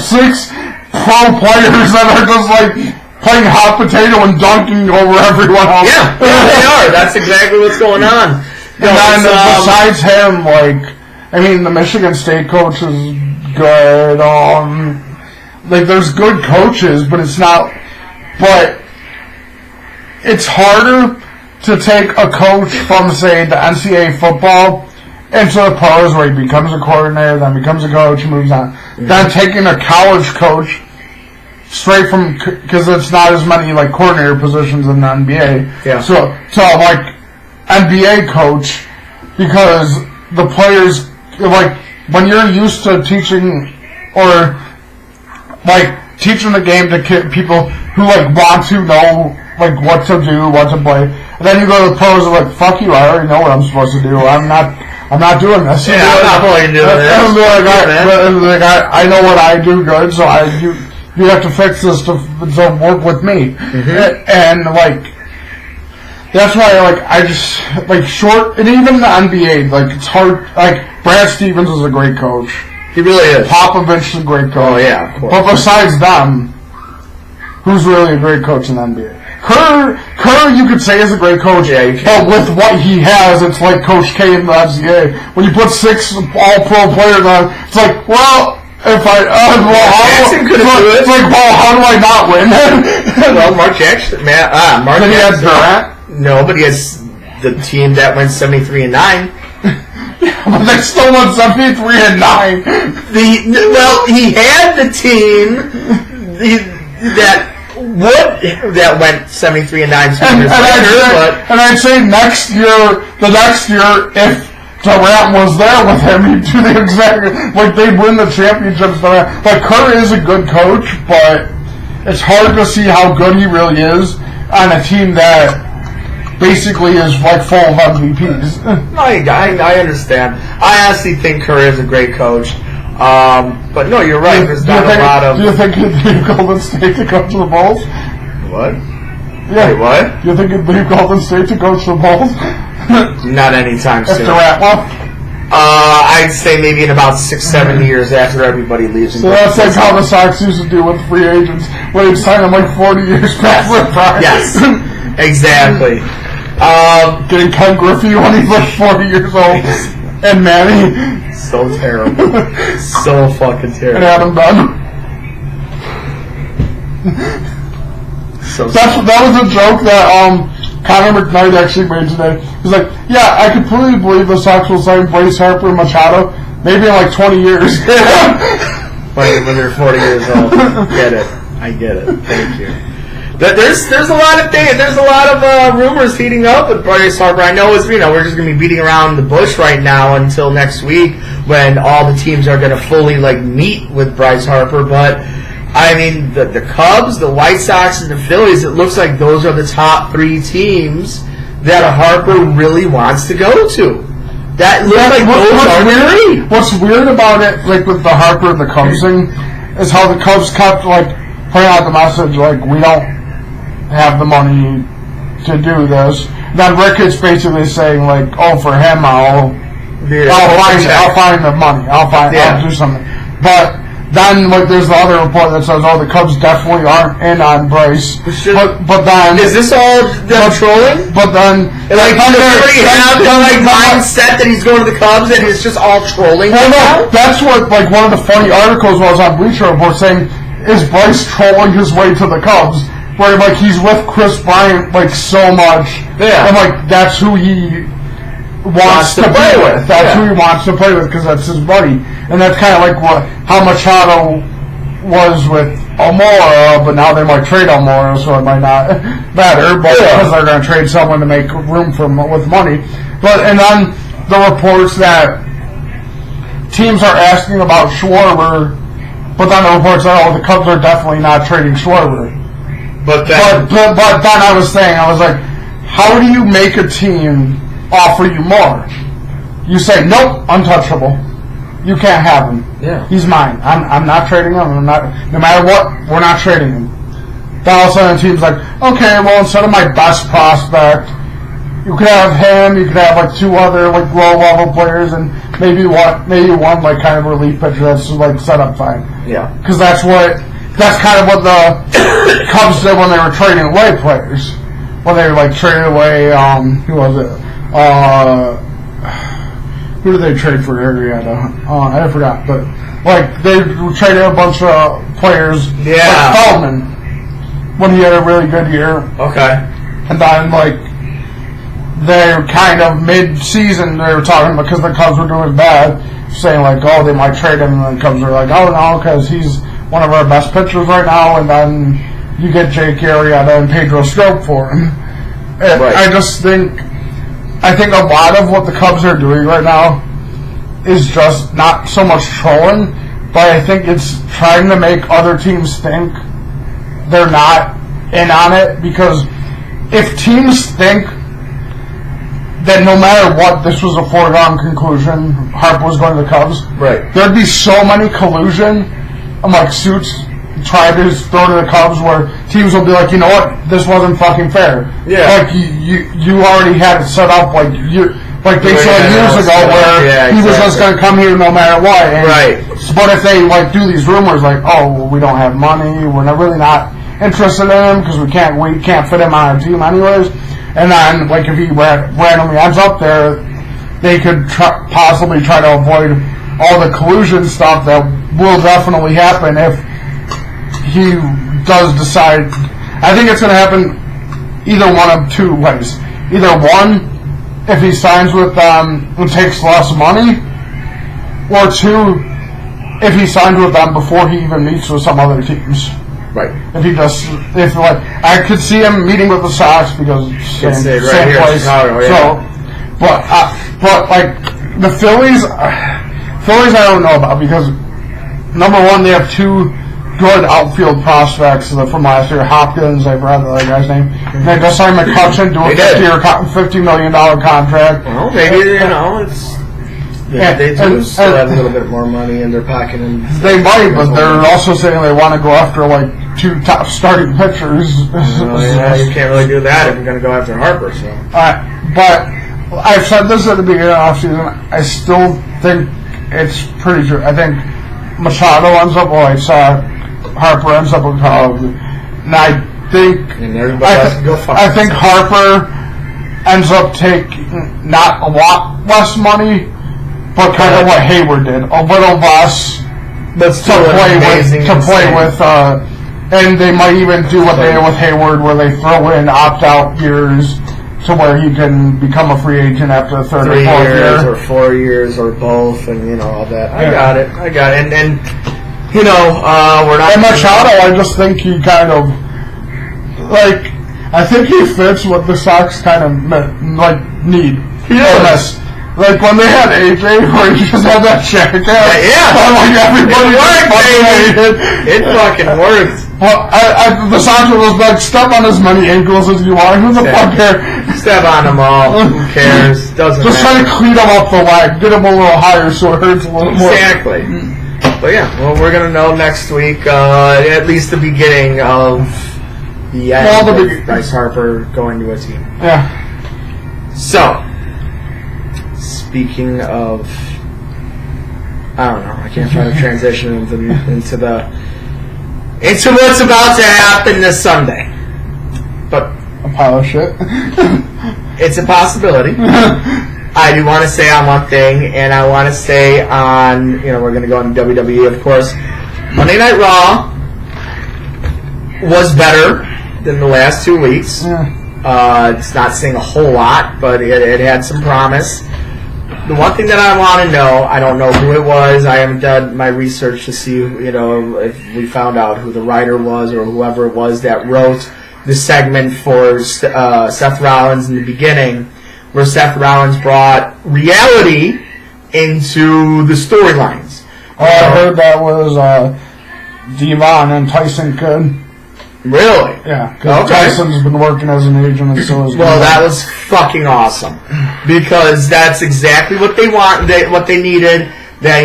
six pro players that are just like playing hot potato and dunking over everyone else. Yeah, they are. That's exactly what's going on. And then besides him, like I mean, the Michigan State coach is good. Like there's good coaches, but it's not. But it's harder to take a coach from, say, the NCAA football into the pros where he becomes a coordinator, then becomes a coach, moves on. Mm-hmm. Then taking a college coach straight from, because it's not as many like coordinator positions in the NBA. Yeah. So like NBA coach, because the players, like when you're used to teaching or like teaching the game to people who like want to know like what to do, what to play. And then you go to the pros and like, fuck you, I already know what I'm supposed to do. I'm not doing this. Yeah, I'm not going to do this. I know what I do good, so you have to fix this to work with me. Mm-hmm. And like, that's why like I just like short, and even the NBA, like it's hard. Like Brad Stevens is a great coach. He really is. Popovich is a great coach. Oh yeah, of course. But besides them, who's really a great coach in the NBA? Kerr, you could say is a great coach, but with what he has, it's like Coach K in the NCAA. When you put 6 all-pro players on, it's like, well, if I, Jackson couldn't do it. It's like, well, how do I not win? Well, Mark Jackson, Mark Jackson. He has Durant. No, but he has the team that went 73-9. But they still won 73-9. He had the team that went 73-9 2 years later. And I'd say the next year, if Durant was there with him, he'd do the exact like they'd win the championships. Like Kerr is a good coach, but it's hard to see how good he really is on a team that basically is like full of MVPs. I understand. I honestly think Kerr is a great coach. But no, you're right. There's not a lot of. Do you think he'd leave Golden State to coach the Bulls? What? Yeah. Wait, what? Do you think he'd leave Golden State to coach the Bulls? Not anytime soon. After Ratliff? I'd say maybe in about 6-7 years after everybody leaves. So that's like how the Sox used to do with free agents, when they'd sign them like 40 years past their prime. Yes, exactly. Getting Ken Griffey when he's like 40 years old. And Manny. So terrible. So fucking terrible. And Adam Dunn. That was a joke that Connor McKnight actually made today. He's like, yeah, I completely believe the Sox will sign Bryce Harper and Machado maybe in like 20 years. When they're 40 years old. Get it. I get it. Thank you. There's a lot of things. There's a lot of rumors heating up with Bryce Harper. I know we're just gonna be beating around the bush right now until next week when all the teams are gonna fully like meet with Bryce Harper. But I mean, the Cubs, the White Sox, and the Phillies. It looks like those are the top 3 teams that Harper really wants to go to. That looks like those are the 3. What's weird about it, like with the Harper and the Cubs thing, is how the Cubs kept like putting out the message like we don't have the money to do this. Then Ricketts basically saying like, "Oh, for him, I'll find the money. I'll do something." But then like there's the other report that says, "Oh, the Cubs definitely aren't in on Bryce." But then is this all them trolling? But then like does everybody have the like mindset that he's going to the Cubs and it's just all trolling? Well, no, that's what like one of the funny articles was on Bleacher Report saying, "Is Bryce trolling his way to the Cubs?" Where like he's with Chris Bryant like so much, and like that's who he wants to play with. That's who he wants to play with because that's his buddy, and that's kind of like how Machado was with Almora, but now they might trade Almora, so it might not matter. But because they're going to trade someone to make room for with money, But and then the reports that teams are asking about Schwarber, but then the reports that the Cubs are definitely not trading Schwarber. But then I was like, how do you make a team offer you more? You say nope, untouchable. You can't have him. Yeah, he's mine. I'm not trading him. I'm not. No matter what, we're not trading him. Then all of a sudden, the team's like, okay, well, instead of my best prospect, you could have him. You could have like 2 other like low level players, and maybe one like kind of relief pitcher that's like set up fine. Yeah, because that's kind of what the Cubs did when they were trading away players. When they were like trading away, who was it? Who did they trade for Arrieta? I forgot, but like they traded a bunch of players. Yeah, like Feldman when he had a really good year. Okay, and then like they kind of mid-season they were talking about because the Cubs were doing bad, saying like, oh, they might trade him, and then the Cubs were like, oh no, because he's one of our best pitchers right now, and then you get Jake Arrieta and Pedro Strop for him. And right. I think a lot of what the Cubs are doing right now is just not so much trolling, but I think it's trying to make other teams think they're not in on it, because if teams think that no matter what, this was a foregone conclusion, Harper was going to the Cubs, right? There'd be so many collusion, suits try to throw to the Cubs where teams will be like, you know what, this wasn't fucking fair. Yeah. Like you already had it set up like they said years ago where he was just going to come here no matter what. And, right. But if they like do these rumors like, oh, well, we don't have money, we're really not interested in him because we can't fit him on our team anyways. And then like if he randomly ends up there, they could possibly try to avoid all the collusion stuff that will definitely happen if he does decide. I think it's going to happen either one of 2 ways. Either one, if he signs with them and takes less money, or 2, if he signs with them before he even meets with some other teams. Right. I could see him meeting with the Sox because same place. Chicago, yeah. So, but like the Phillies I don't know about because number one, they have 2 good outfield prospects from last year. Hopkins, I forgot the other guy's name. And they just signed McCutchen to a $50 million contract. Well, maybe it's. They do still have a little bit more money in their pocket. They might, but they're also saying they want to go after like 2 top starting pitchers. You can't really do that if you're going to go after Harper. So. But I've said this at the beginning of the offseason. I still think it's pretty true. I think Machado ends up Harper ends up with Cubs, and I think Harper ends up taking not a lot less money, but kind of what Hayward did, a little less to play with, and they might even do what they did with Hayward, where they throw in opt-out years to where he can become a free agent after the 3rd or 4th year. Or 4 years or both, and all that. I got it. And we're not. And Machado, I just think he kind of I think he fits what the Sox kind of need. He does. Like when they had AJ, where he just had that jacket. Everybody it fucking worked. Well, the Sox was like, step on as many ankles as you want. Who the fuck cares? Step on them all. Who cares? Doesn't just matter. try to clean them up the leg, get them a little higher so it hurts a little more. Exactly. But we're gonna know next week, at least the beginning of the end of Bryce Harper going to a team. Yeah. So, speaking of, I don't know, I can't try to transition into what's about to happen this Sunday. But a pile of shit. It's a possibility. I do want to say on one thing, and I want to say on, we're going to go on WWE, of course. Monday Night Raw was better than the last 2 weeks. Yeah. It's not saying a whole lot, but it had some promise. The one thing that I want to know, I don't know who it was. I haven't done my research to see, if we found out who the writer was or whoever it was that wrote the segment for Seth Rollins in the beginning, where Seth Rollins brought reality into the storylines. Oh, I heard that was Devon and Tyson could. Really? Yeah, because Tyson's been working as an agent and so is. Well, that was fucking awesome because that's exactly what they want. What they needed. That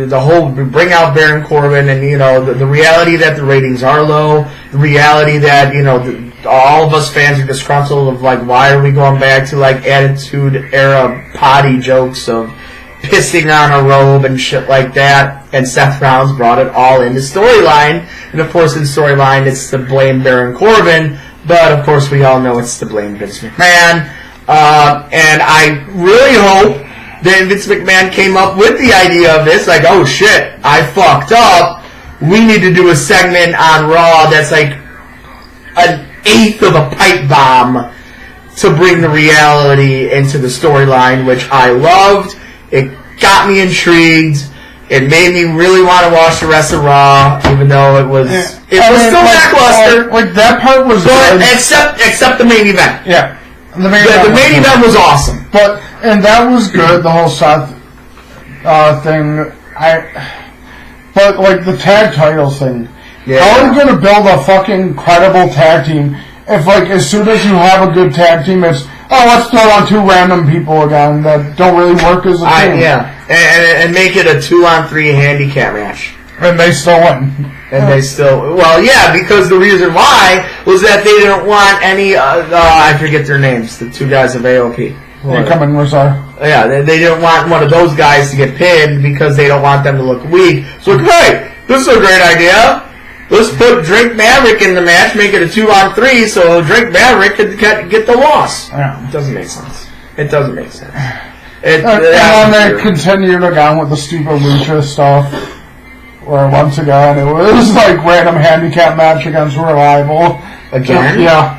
the whole bring out Baron Corbin and the reality that the ratings are low. The reality that all of us fans are disgruntled of like why are we going back to like Attitude Era potty jokes of pissing on a robe and shit like that, and Seth Rollins brought it all into storyline, and of course in storyline it's to blame Baron Corbin, but of course we all know it's to blame Vince McMahon, and I really hope that Vince McMahon came up with the idea of this, like, oh shit, I fucked up, we need to do a segment on Raw that's like an eighth of a pipe bomb to bring the reality into the storyline, which I loved. It got me intrigued. It made me really want to watch the rest of Raw, even though it was still lackluster. Like that part was good, good. except the main event. Yeah, the main event was awesome. And that was good. The whole Seth thing. But like the tag title thing. Yeah. How are you going to build a fucking credible tag team if like as soon as you have a good tag team, it's let's throw on two random people again that don't really work as a team. Yeah, and make it a 2-on-3 handicap match. And they still win. And they still... Well, yeah, because the reason why was that they didn't want any... I forget their names. The two guys of AOP. Incoming Rosar. Yeah, they didn't want one of those guys to get pinned because they don't want them to look weak. So, hey, this is a great idea. Let's put Drake Maverick in the match, make it a 2-on-3, so Drake Maverick could get the loss. Yeah. It doesn't make sense. It doesn't make sense. And then they continued on with the stupid Lucha stuff, where once again it was like random handicap match against Reliable. Again? Yeah.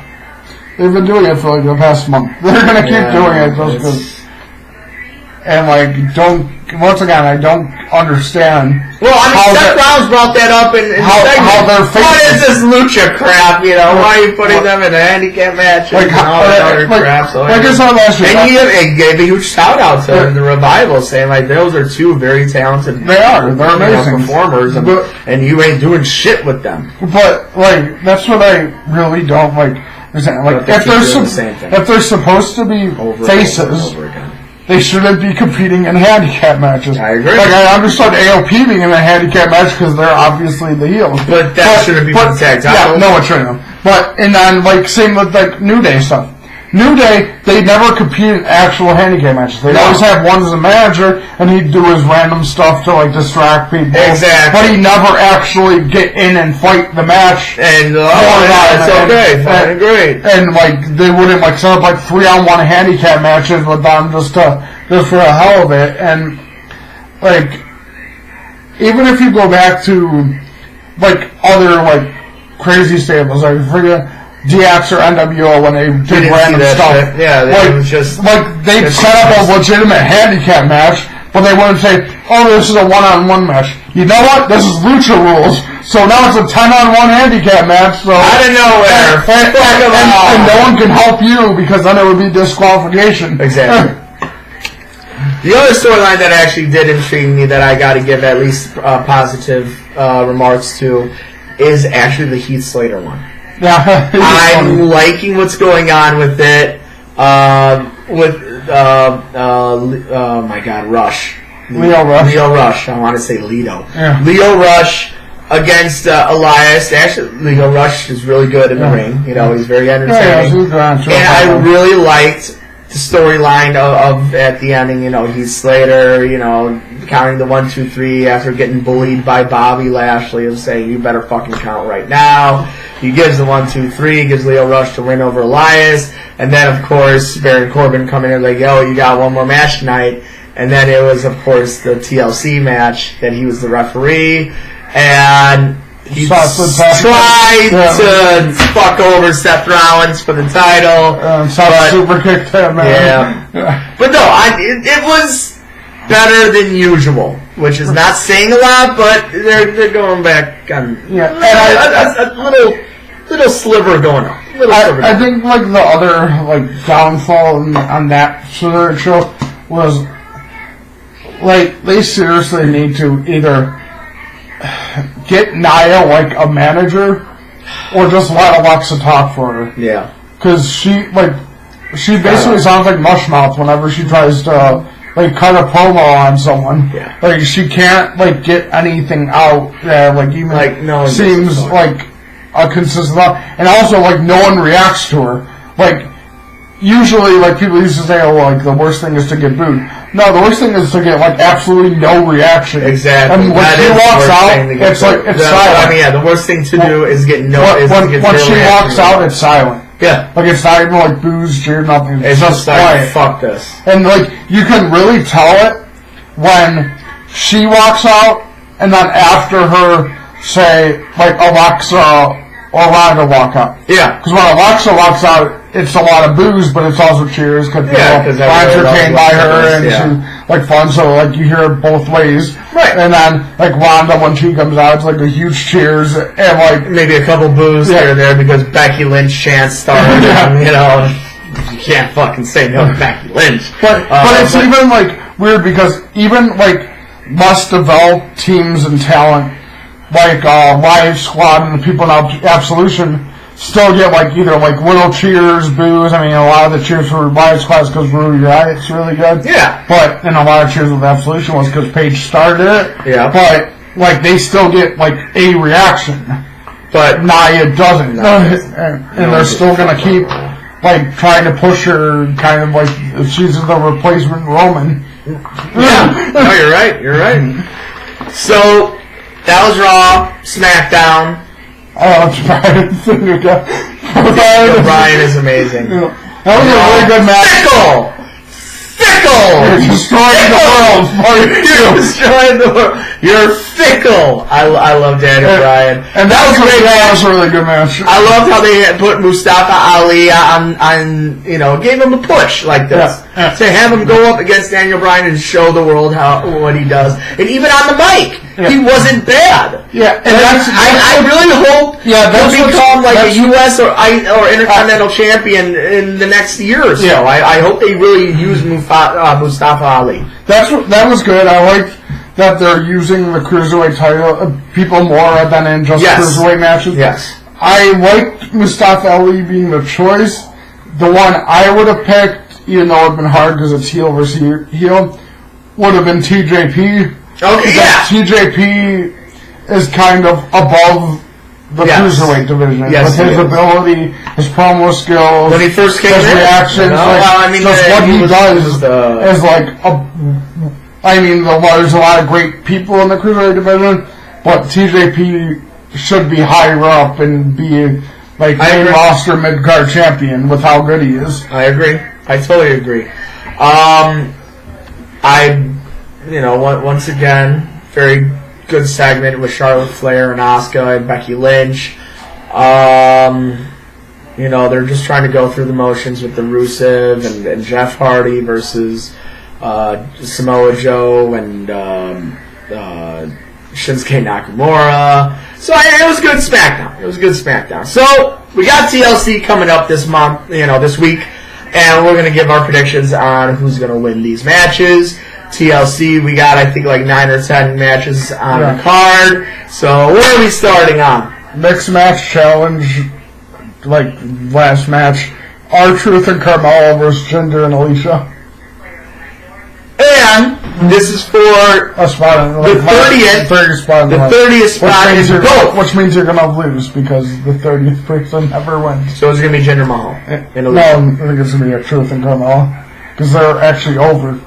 They've been doing it for like the past month. They're going to keep doing it just because. And like, I don't understand. Well, I mean, Seth Rollins brought that up in the segment. How they're what is this lucha crap, Why are you putting them in a handicap match and all that other crap? So, I saw last year. And he gave a huge shout out to the Revival, saying like, those are two very talented they're amazing performers, and you ain't doing shit with them. But, like, that's what I really don't like. Like, if they're supposed to be faces, they shouldn't be competing in handicap matches. I agree. Like, I understood AOP being in a handicap match because they're obviously the heels. But that shouldn't be for the tag title. Yeah, no, it shouldn't. But, and then, like, same with, like, New Day stuff. New Day, they never compete in actual handicap matches. They always have one as a manager, and he'd do his random stuff to, like, distract people. Exactly. But he'd never actually get in and fight the match. And, it's okay. Fine, great. And, like, they wouldn't, like, set up, like, 3-on-1 handicap matches with them just for the hell of it. And, like, even if you go back to, like, other, like, crazy stables, like, forget DX or NWO when they did random stuff. Yeah, it was just... Like, they'd set up a legitimate handicap match, but they wouldn't say, this is a 1-on-1 match. You know what? This is Lucha rules. So now it's a 10-on-1 handicap match, so... Out of nowhere. And no one can help you, because then it would be disqualification. Exactly. The other storyline that actually did intrigue me that I gotta give at least positive remarks to is actually the Heath Slater one. Yeah, I'm liking what's going on with it. Oh my God, Rush. Leo Rush. I want to say Lito. Yeah. Leo Rush against Elias. Actually, Leo Rush is really good in the ring. He's very entertaining. And I really liked the storyline of at the ending. Heath Slater. Counting the 1, 2, 3 after getting bullied by Bobby Lashley and saying, "You better fucking count right now." He gives the 1, 2, 3, gives Leo Rush to win over Elias, and then of course Baron Corbin coming in like, "Yo, you got one more match tonight." And then it was of course the TLC match that he was the referee, and he tried to fuck over Seth Rollins for the title. Super kicked him, man. Yeah. But no, it was better than usual, which is not saying a lot, but they're going back on a little sliver going up. I think like the other like downfall on that show was like they seriously need to either get Nia like a manager or just let Alexa talk for her. Yeah. Because she basically sounds like Mushmouth whenever she tries to like cut a promo on someone. Yeah. Like she can't like get anything out that like even like no seems like a consistent thought. And also like no one reacts to her. Like usually like people used to say, oh like the worst thing is to get booed. No, the worst thing is to get like absolutely no reaction. Exactly. And when she walks out, it's like it's silent. I mean, yeah, the worst thing to do is get no. When she walks out, it's silent. Yeah. Like it's not even like boos, cheer, nothing. It's just quiet. like fuck this. And like you can really tell it when she walks out, and then after her, say like Alexa or Rhonda walk out. Yeah. Because when Alexa walks out, it's a lot of boos, but it's also cheers because people are entertained by her and she's like fun. So like you hear it both ways. Right. And then like Rhonda when she comes out, it's like a huge cheers and like maybe a couple boos here and there because Becky Lynch chants started. And, you know, you can't fucking say no to Becky Lynch. But it's even like weird because even like must develop teams and talent like Riot Squad and the people in Absolution still get like either like little cheers, boos. I mean, a lot of the cheers for Riot Squad is because Ruby Riot's really good. Yeah. But and a lot of cheers with Absolution was because Paige started it. Yeah. But like they still get like a reaction. But Nia doesn't. And they're still gonna keep like trying to push her, kind of like if she's the replacement Roman. Yeah. No, you're right. You're right. So that was Raw, SmackDown. Oh, it's Brian. Brian is amazing. That was a really good match. Fickle! You're destroying the world. You're destroying the world. You're fickle. I love Daniel Bryan. And that was a great match. That was a really good match. I loved how they had put Mustafa Ali on you know, gave him a push like this. Yeah. To have him go up against Daniel Bryan and show the world what he does. And even on the mic, he wasn't bad. Yeah, and I really hope he'll become like a U.S. or Intercontinental Champion in the next year or so. Yeah. I hope they really use Mustafa Ali. That was good. I like that they're using the Cruiserweight title people more than in just Cruiserweight matches. Yes. I liked Mustafa Ali being the choice. The one I would have picked, even though it would have been hard because it's heel versus heel, would have been TJP. Okay, yeah. TJP is kind of above the Cruiserweight division. Yes, with his ability, his promo skills, when he first came his in, reactions, just what he does is like I mean, there's a lot of great people in the Cruiserweight division, but TJP should be higher up and be like main roster mid-card champion with how good he is. I agree. I totally agree. Once again, very good segment with Charlotte Flair and Asuka and Becky Lynch. They're just trying to go through the motions with the Rusev and Jeff Hardy versus Samoa Joe and Shinsuke Nakamura. So it was good SmackDown. So we got TLC coming up this month, this week, and we're going to give our predictions on who's going to win these matches. TLC, we got, I think, like 9 or 10 matches on the card. So where are we starting on? Mixed match challenge, like last match. R-Truth and Carmella versus Jinder and Alicia. And this is for a spot the 30th spot. The 30th spot is both. Which means you're going to lose because the 30th person never wins. So it's going to be Jinder Mahal. No, I think it's going to be R-Truth and Carmella because they're actually over.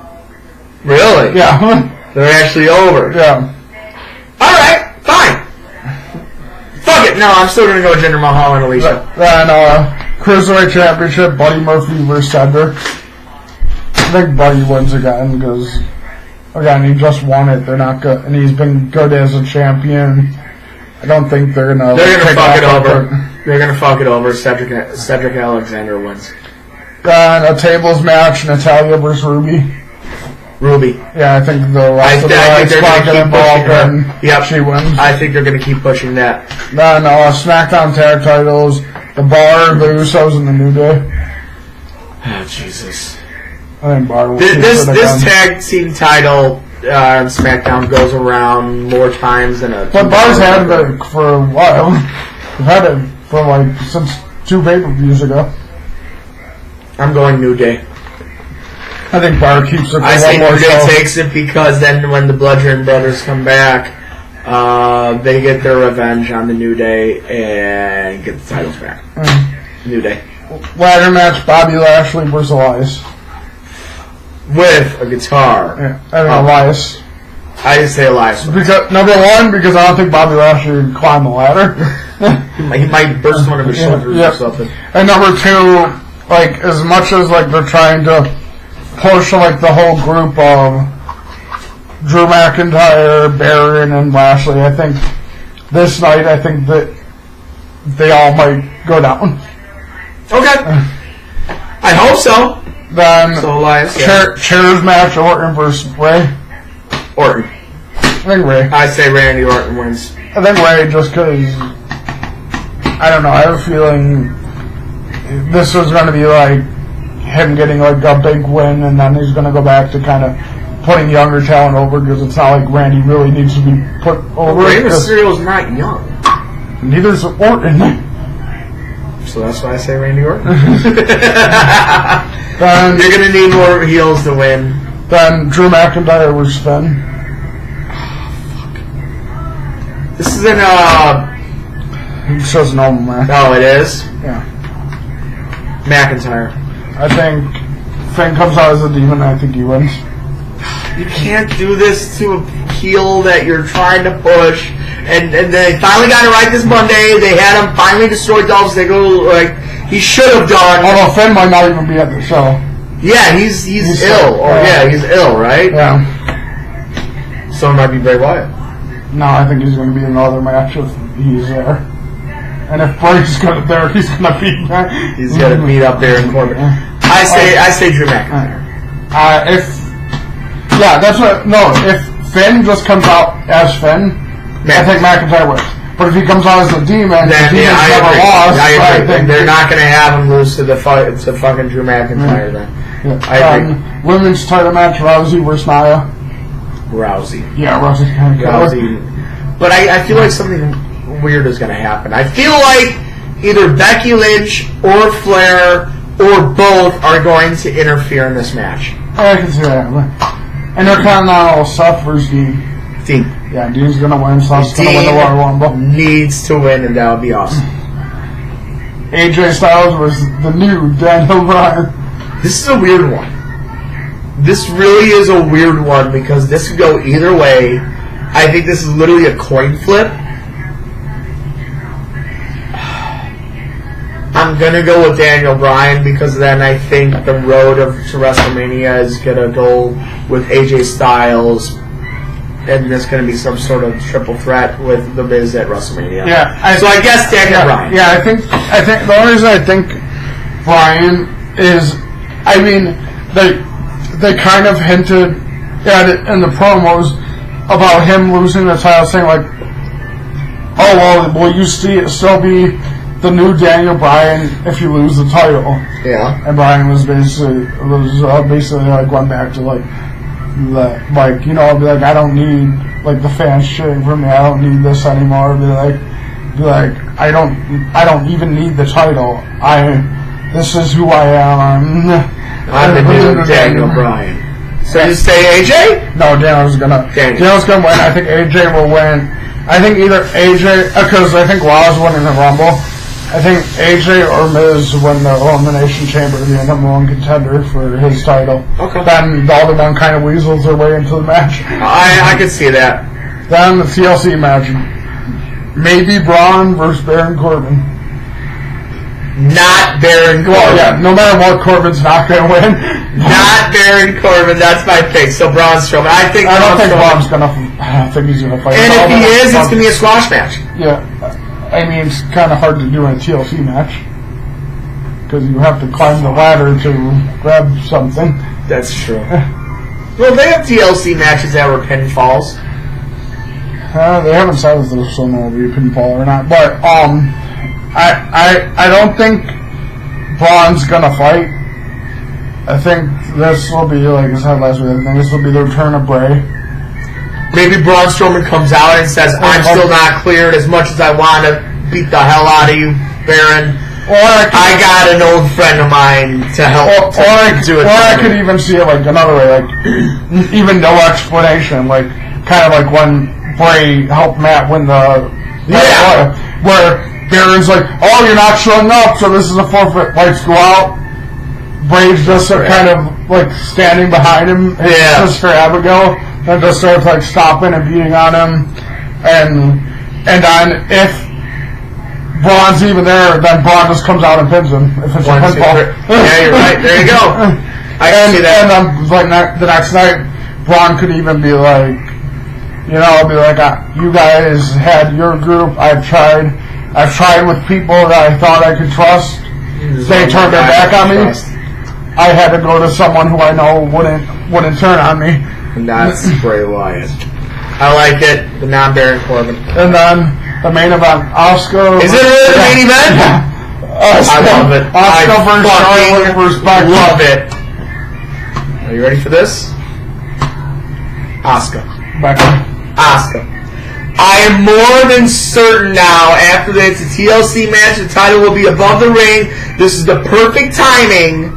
Really? Yeah. They're actually over. Yeah. Alright, fine. Fuck it. No, I'm still going to go with Jinder Mahal and Alicia. Then, Cruiserweight Championship, Buddy Murphy versus Cedric. I think Buddy wins again because, again, he just won it. They're not good, and he's been good as a champion. I don't think they're going to... They're going to fuck it over. They're going to fuck it over. Cedric Alexander wins. Then, a tables match, Natalya versus Ruby. Ruby. Yeah, I think the rest of the I think they're squad going to get keep pushing involved her. and she wins. I think they're going to keep pushing that. Then SmackDown tag titles, the Bar, the Usos, and the New Day. Oh, Jesus. I think Bar will This tag team title on SmackDown goes around more times than a... But Bar's had it for a while. We've had it for since 2 pay-per-views ago. I'm going New Day. I think Bar keeps it for I say one more New Day show. takes it because then when the Bludgeon Brothers come back, they get their revenge on the New Day and get the titles back. New Day. Ladder match, Bobby Lashley versus Elias. With a guitar. Yeah, I think Elias. I just say Elias. Because, number one, because I don't think Bobby Lashley would climb the ladder. He might burst one of his shoulders or something. And number two, as much as they're trying to push the whole group of Drew McIntyre, Baron, and Lashley, I think this night that they all might go down. Okay. I hope so. Then so Elias, chairs match, Orton versus Ray. Orton. I think Ray. I say Randy Orton wins. I think Ray just because, I don't know, I have a feeling this was going to be him getting a big win, and then he's going to go back to kind of putting younger talent over, because it's not like Randy really needs to be put over. Rey Mysterio's not young. Neither's Orton. So that's why I say Randy Orton. Then, you're going to need more heels to win. Then Drew McIntyre versus Finn. This isn't It's just a normal match. Oh, it is? Yeah. McIntyre. I think Finn comes out as a demon, I think he wins. You can't do this to a heel that you're trying to push. And they finally got it right this Monday. They had him finally destroy Dolph Ziggler he should have done. Although Finn might not even be at the show. Yeah, he's ill. He's ill, right? Yeah. So it might be Bray Wyatt. No, I think he's going to be in another match if he's there. And if Bray's there, he's going to beat that. He's going to beat up Baron Corbin. I say Drew McIntyre. If Finn just comes out as Finn, I think McIntyre wins. But if he comes out as a demon, then the demon's never lost. I agree. They're not going to have him lose to fucking Drew McIntyre then. Yeah. I agree. Women's title match, Rousey versus Nia. Rousey. Yeah, Rousey's kind of Rousey. But I feel like something weird is going to happen. I feel like either Becky Lynch or Flair or both are going to interfere in this match. I can see that. And they're counting on Seth versus Dean. Yeah, Dean's going to win. Seth's going to win the Royal Rumble. Needs to win, and that would be awesome. AJ Styles versus the new Daniel Bryan. This is a weird one. This really is a weird one because this could go either way. I think this is literally a coin flip. I'm going to go with Daniel Bryan because then I think the road to WrestleMania is going to go with AJ Styles, and there's going to be some sort of triple threat with The Miz at WrestleMania. Yeah, so I guess Daniel Bryan. Yeah, I think the only reason I think Bryan is, they kind of hinted at it in the promos about him losing the title, saying will you still be the new Daniel Bryan if you lose the title? Yeah. And Bryan was basically going back to I don't need the fans cheering for me. I don't need this anymore. Be like I don't even need the title. This is who I am. I'm the new Daniel Bryan. So you say AJ? No, Daniel's gonna win. I think AJ will win. I think either AJ, because I think Raw's winning the Rumble. I think AJ or Miz win the Elimination Chamber, the number one contender for his title. Okay. Then the other one kind of weasels their way into the match. I could see that. Then the TLC match. Maybe Braun versus Baron Corbin. Not Baron Corbin. Well, yeah, no matter what, Corbin's not going to win. Not Baron Corbin. That's my pick. So Braun Strowman. I don't think Braun's going to. I think he's going to fight. And if he is, it's going to be a squash match. Yeah. It's kind of hard to do in a TLC match because you have to climb the ladder to grab something. That's true. Well, they have TLC matches that were pinfalls. They haven't said if there's someone will be pinfall or not, but I don't think Braun's gonna fight. I think this will be, like I said last week, I think this will be the return of Bray. Maybe Braun Strowman comes out and says, I'm still not cleared as much as I want to beat the hell out of you, Baron. Or I got an old friend of mine to help do it. Or I could even see it like another way, like even no explanation, like kind of like when Bray helped Matt win the where Baron's like, oh, you're not showing up, so this is a forfeit. Lights go out. Bray's just kind of like standing behind him, just for Abigail, and just starts like stopping and beating on him, and then if Braun's even there, then Braun just comes out and pins him. If it's a pinfall. Yeah, you're right. There you go. I can see that. And then like the next night, Braun could even be like, you know, be like, you guys had your group. I've tried with people that I thought I could trust. They turned their back on me. I had to go to someone who I know wouldn't turn on me. And that's Bray Wyatt. I like it. The non-Baron Corbin. And then the main event, Asuka. Is it really the main event? I love it. Asuka versus Charlotte versus Becky. Love it. Are you ready for this? Asuka. Becky. Asuka. I am more than certain now, after it's a TLC match, the title will be above the ring. This is the perfect timing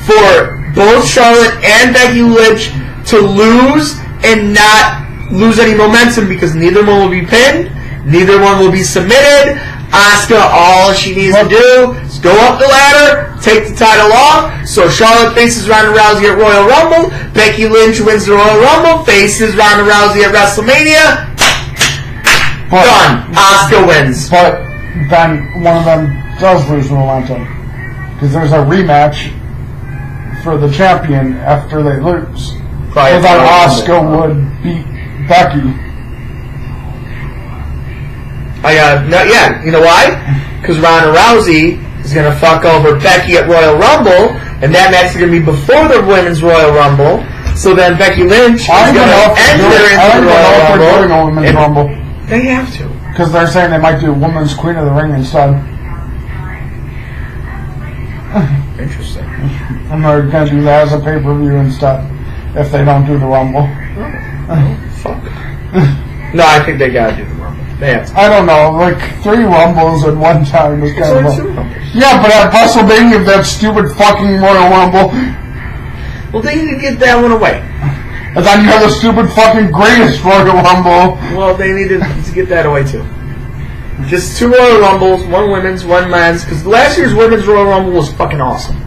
for both Charlotte and Becky Lynch to lose and not lose any momentum, because neither one will be pinned, neither one will be submitted. Asuka, all she needs to do is go up the ladder, take the title off. So Charlotte faces Ronda Rousey at Royal Rumble. Becky Lynch wins the Royal Rumble, faces Ronda Rousey at WrestleMania. Done. Asuka wins. But then one of them does lose momentum, because there's a rematch for the champion after they lose. I thought Asuka would beat Becky. You know why? Because Ronda Rousey is going to fuck over Becky at Royal Rumble, and that match is going to be before the Women's Royal Rumble. So then Becky Lynch is going to enter into the Royal Rumble. They have to. Because they're saying they might do Women's Queen of the Ring instead. Interesting. And they're going to do that as a pay-per-view instead, if they don't do the Rumble. Fuck. No, I think they got to do the Rumble. They have to. I don't know, like 3 Rumbles at one time is kind of... Yeah, but at WrestleMania, that stupid fucking Royal Rumble. Well, they need to get that one away. And then you have the stupid fucking greatest Royal Rumble. Well, they need to get that away too. Just 2 Royal Rumbles, 1 women's, 1 men's. Because last year's women's Royal Rumble was fucking awesome.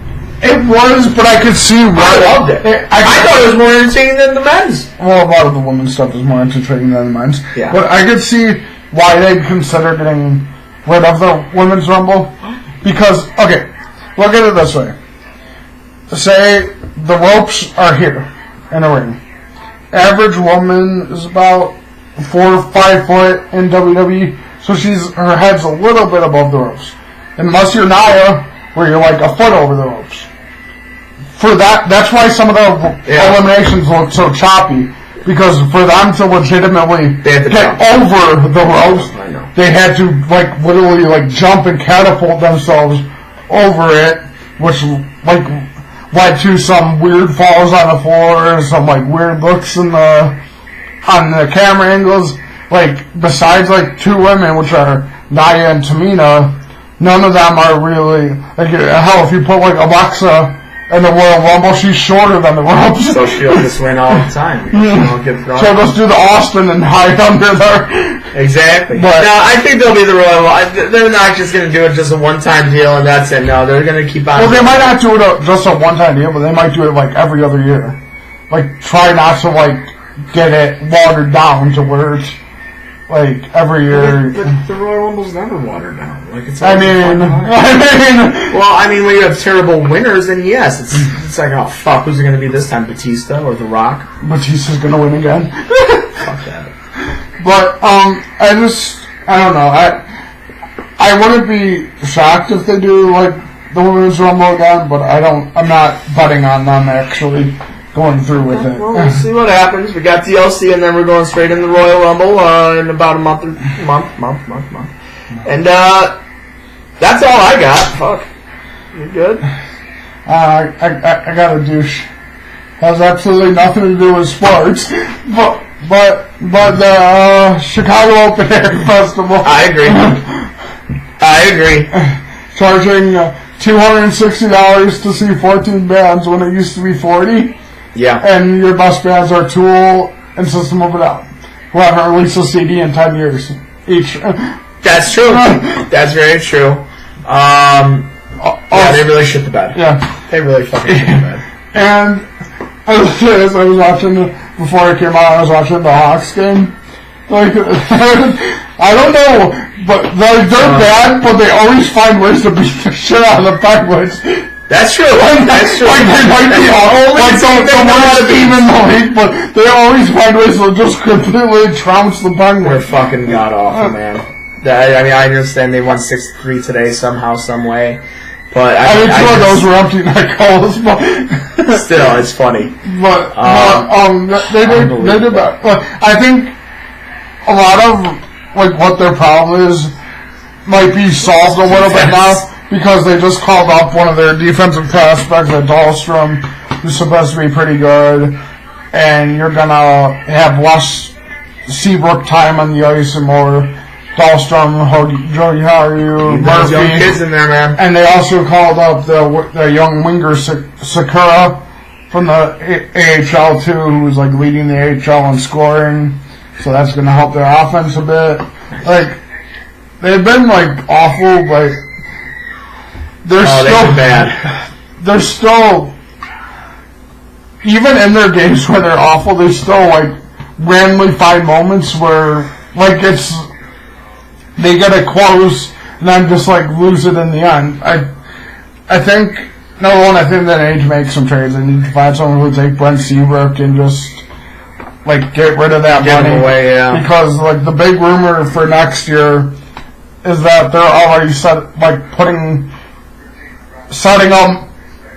It was, but I could see why. I loved it. I thought it was more entertaining than the men's. Well, a lot of the women's stuff is more entertaining than the men's. Yeah. But I could see why they'd consider getting rid of the women's Rumble. Because, okay, look at it this way. Say the ropes are here in a ring. Average woman is about 4 or 5 foot in WWE, so her head's a little bit above the ropes. Unless you're Nia, where you're like a foot over the ropes. For that's why some of the eliminations look so choppy, because for them to legitimately get over the ropes, they had to like literally like jump and catapult themselves over it, which like led to some weird falls on the floor, some like weird looks on the camera angles. Like besides like 2 women, which are Nia and Tamina, none of them are really like hell. If you put like Alexa in the Royal Rumble, she's shorter than the ropes. So she'll just win all the time. She'll just do the Austin and hide under there. Exactly. But no, I think they'll be the Royal Rumble. They're not just going to do it just a one-time deal and that's it. No, they're going to keep on. Well, they might not do it just a one-time deal, but they might do it like every other year. Like try not to like get it watered down to where it's like every year. But the Royal Rumble's never watered down. Like it's. Well, when you have terrible winners, then yes, it's like, oh fuck, who's it going to be this time? Batista or The Rock? Batista's going to win again. Fuck that. But I don't know. I wouldn't be shocked if they do like the Women's Rumble again, but I'm not betting on them actually going through with it. Well, we'll see what happens. We got DLC, and then we're going straight in the Royal Rumble in about a month. And that's all I got. Fuck. You good? I got a douche. Has absolutely nothing to do with sports, but the Chicago Open Air Festival. I agree. Charging $260 to see 14 bands when it used to be 40. Yeah. And your best bands are Tool and System of a Down, who haven't released a CD in 10 years each. That's true. That's very true. Yeah, they really shit the bed. Yeah. They really fucking shit the bed. And I was watching, before it came out, I was watching the Hawks game. Like, I don't know, but they're bad, but they always find ways to beat the shit out of the Penguins. That's true. That's true. Like, they might be the worst team in the league, but they always find ways to just completely trounce the Penguins. They're fucking god-awful, man. I mean, I understand they won 6-3 today somehow, some way. But I mean, two of those were empty net goals, but still, it's funny. But they did that. But I think a lot of like what their problem is might be solved a little bit now because they just called up one of their defensive prospects, Dahlstrom, who's supposed to be pretty good, and you're gonna have less Seabrook time on the ice and more Dahlstrom, Joey Haru, Murphy. Young kids in there, man. And they also called up the young winger Sakura from the AHL too, who was like leading the AHL in scoring. So that's going to help their offense a bit. Like they've been like awful, but they're still bad. They're still, even in their games where they're awful, they still like randomly find moments where like they get it close and then just like lose it in the end. I think number one, I think that they need to make some trades. They need to find someone who would take Brent Seabrook and just like get rid of that money. Away, yeah. Because like the big rumor for next year is that they're already setting up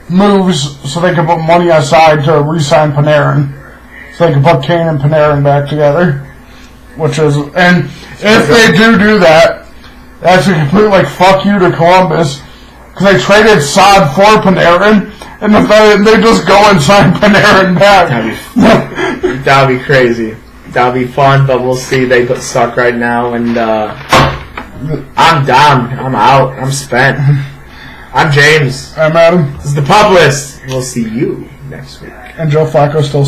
moves so they can put money aside to re-sign Panarin, so they can put Kane and Panarin back together. And if they do that, that's a complete like fuck you to Columbus, because they traded Saad for Panarin, and if they just go and sign Panarin back. That'd be crazy. That'd be fun, but we'll see. They suck right now, and I'm done. I'm out. I'm spent. I'm James. I'm Adam. This is the Pub List. We'll see you next week. And Joe Flacco still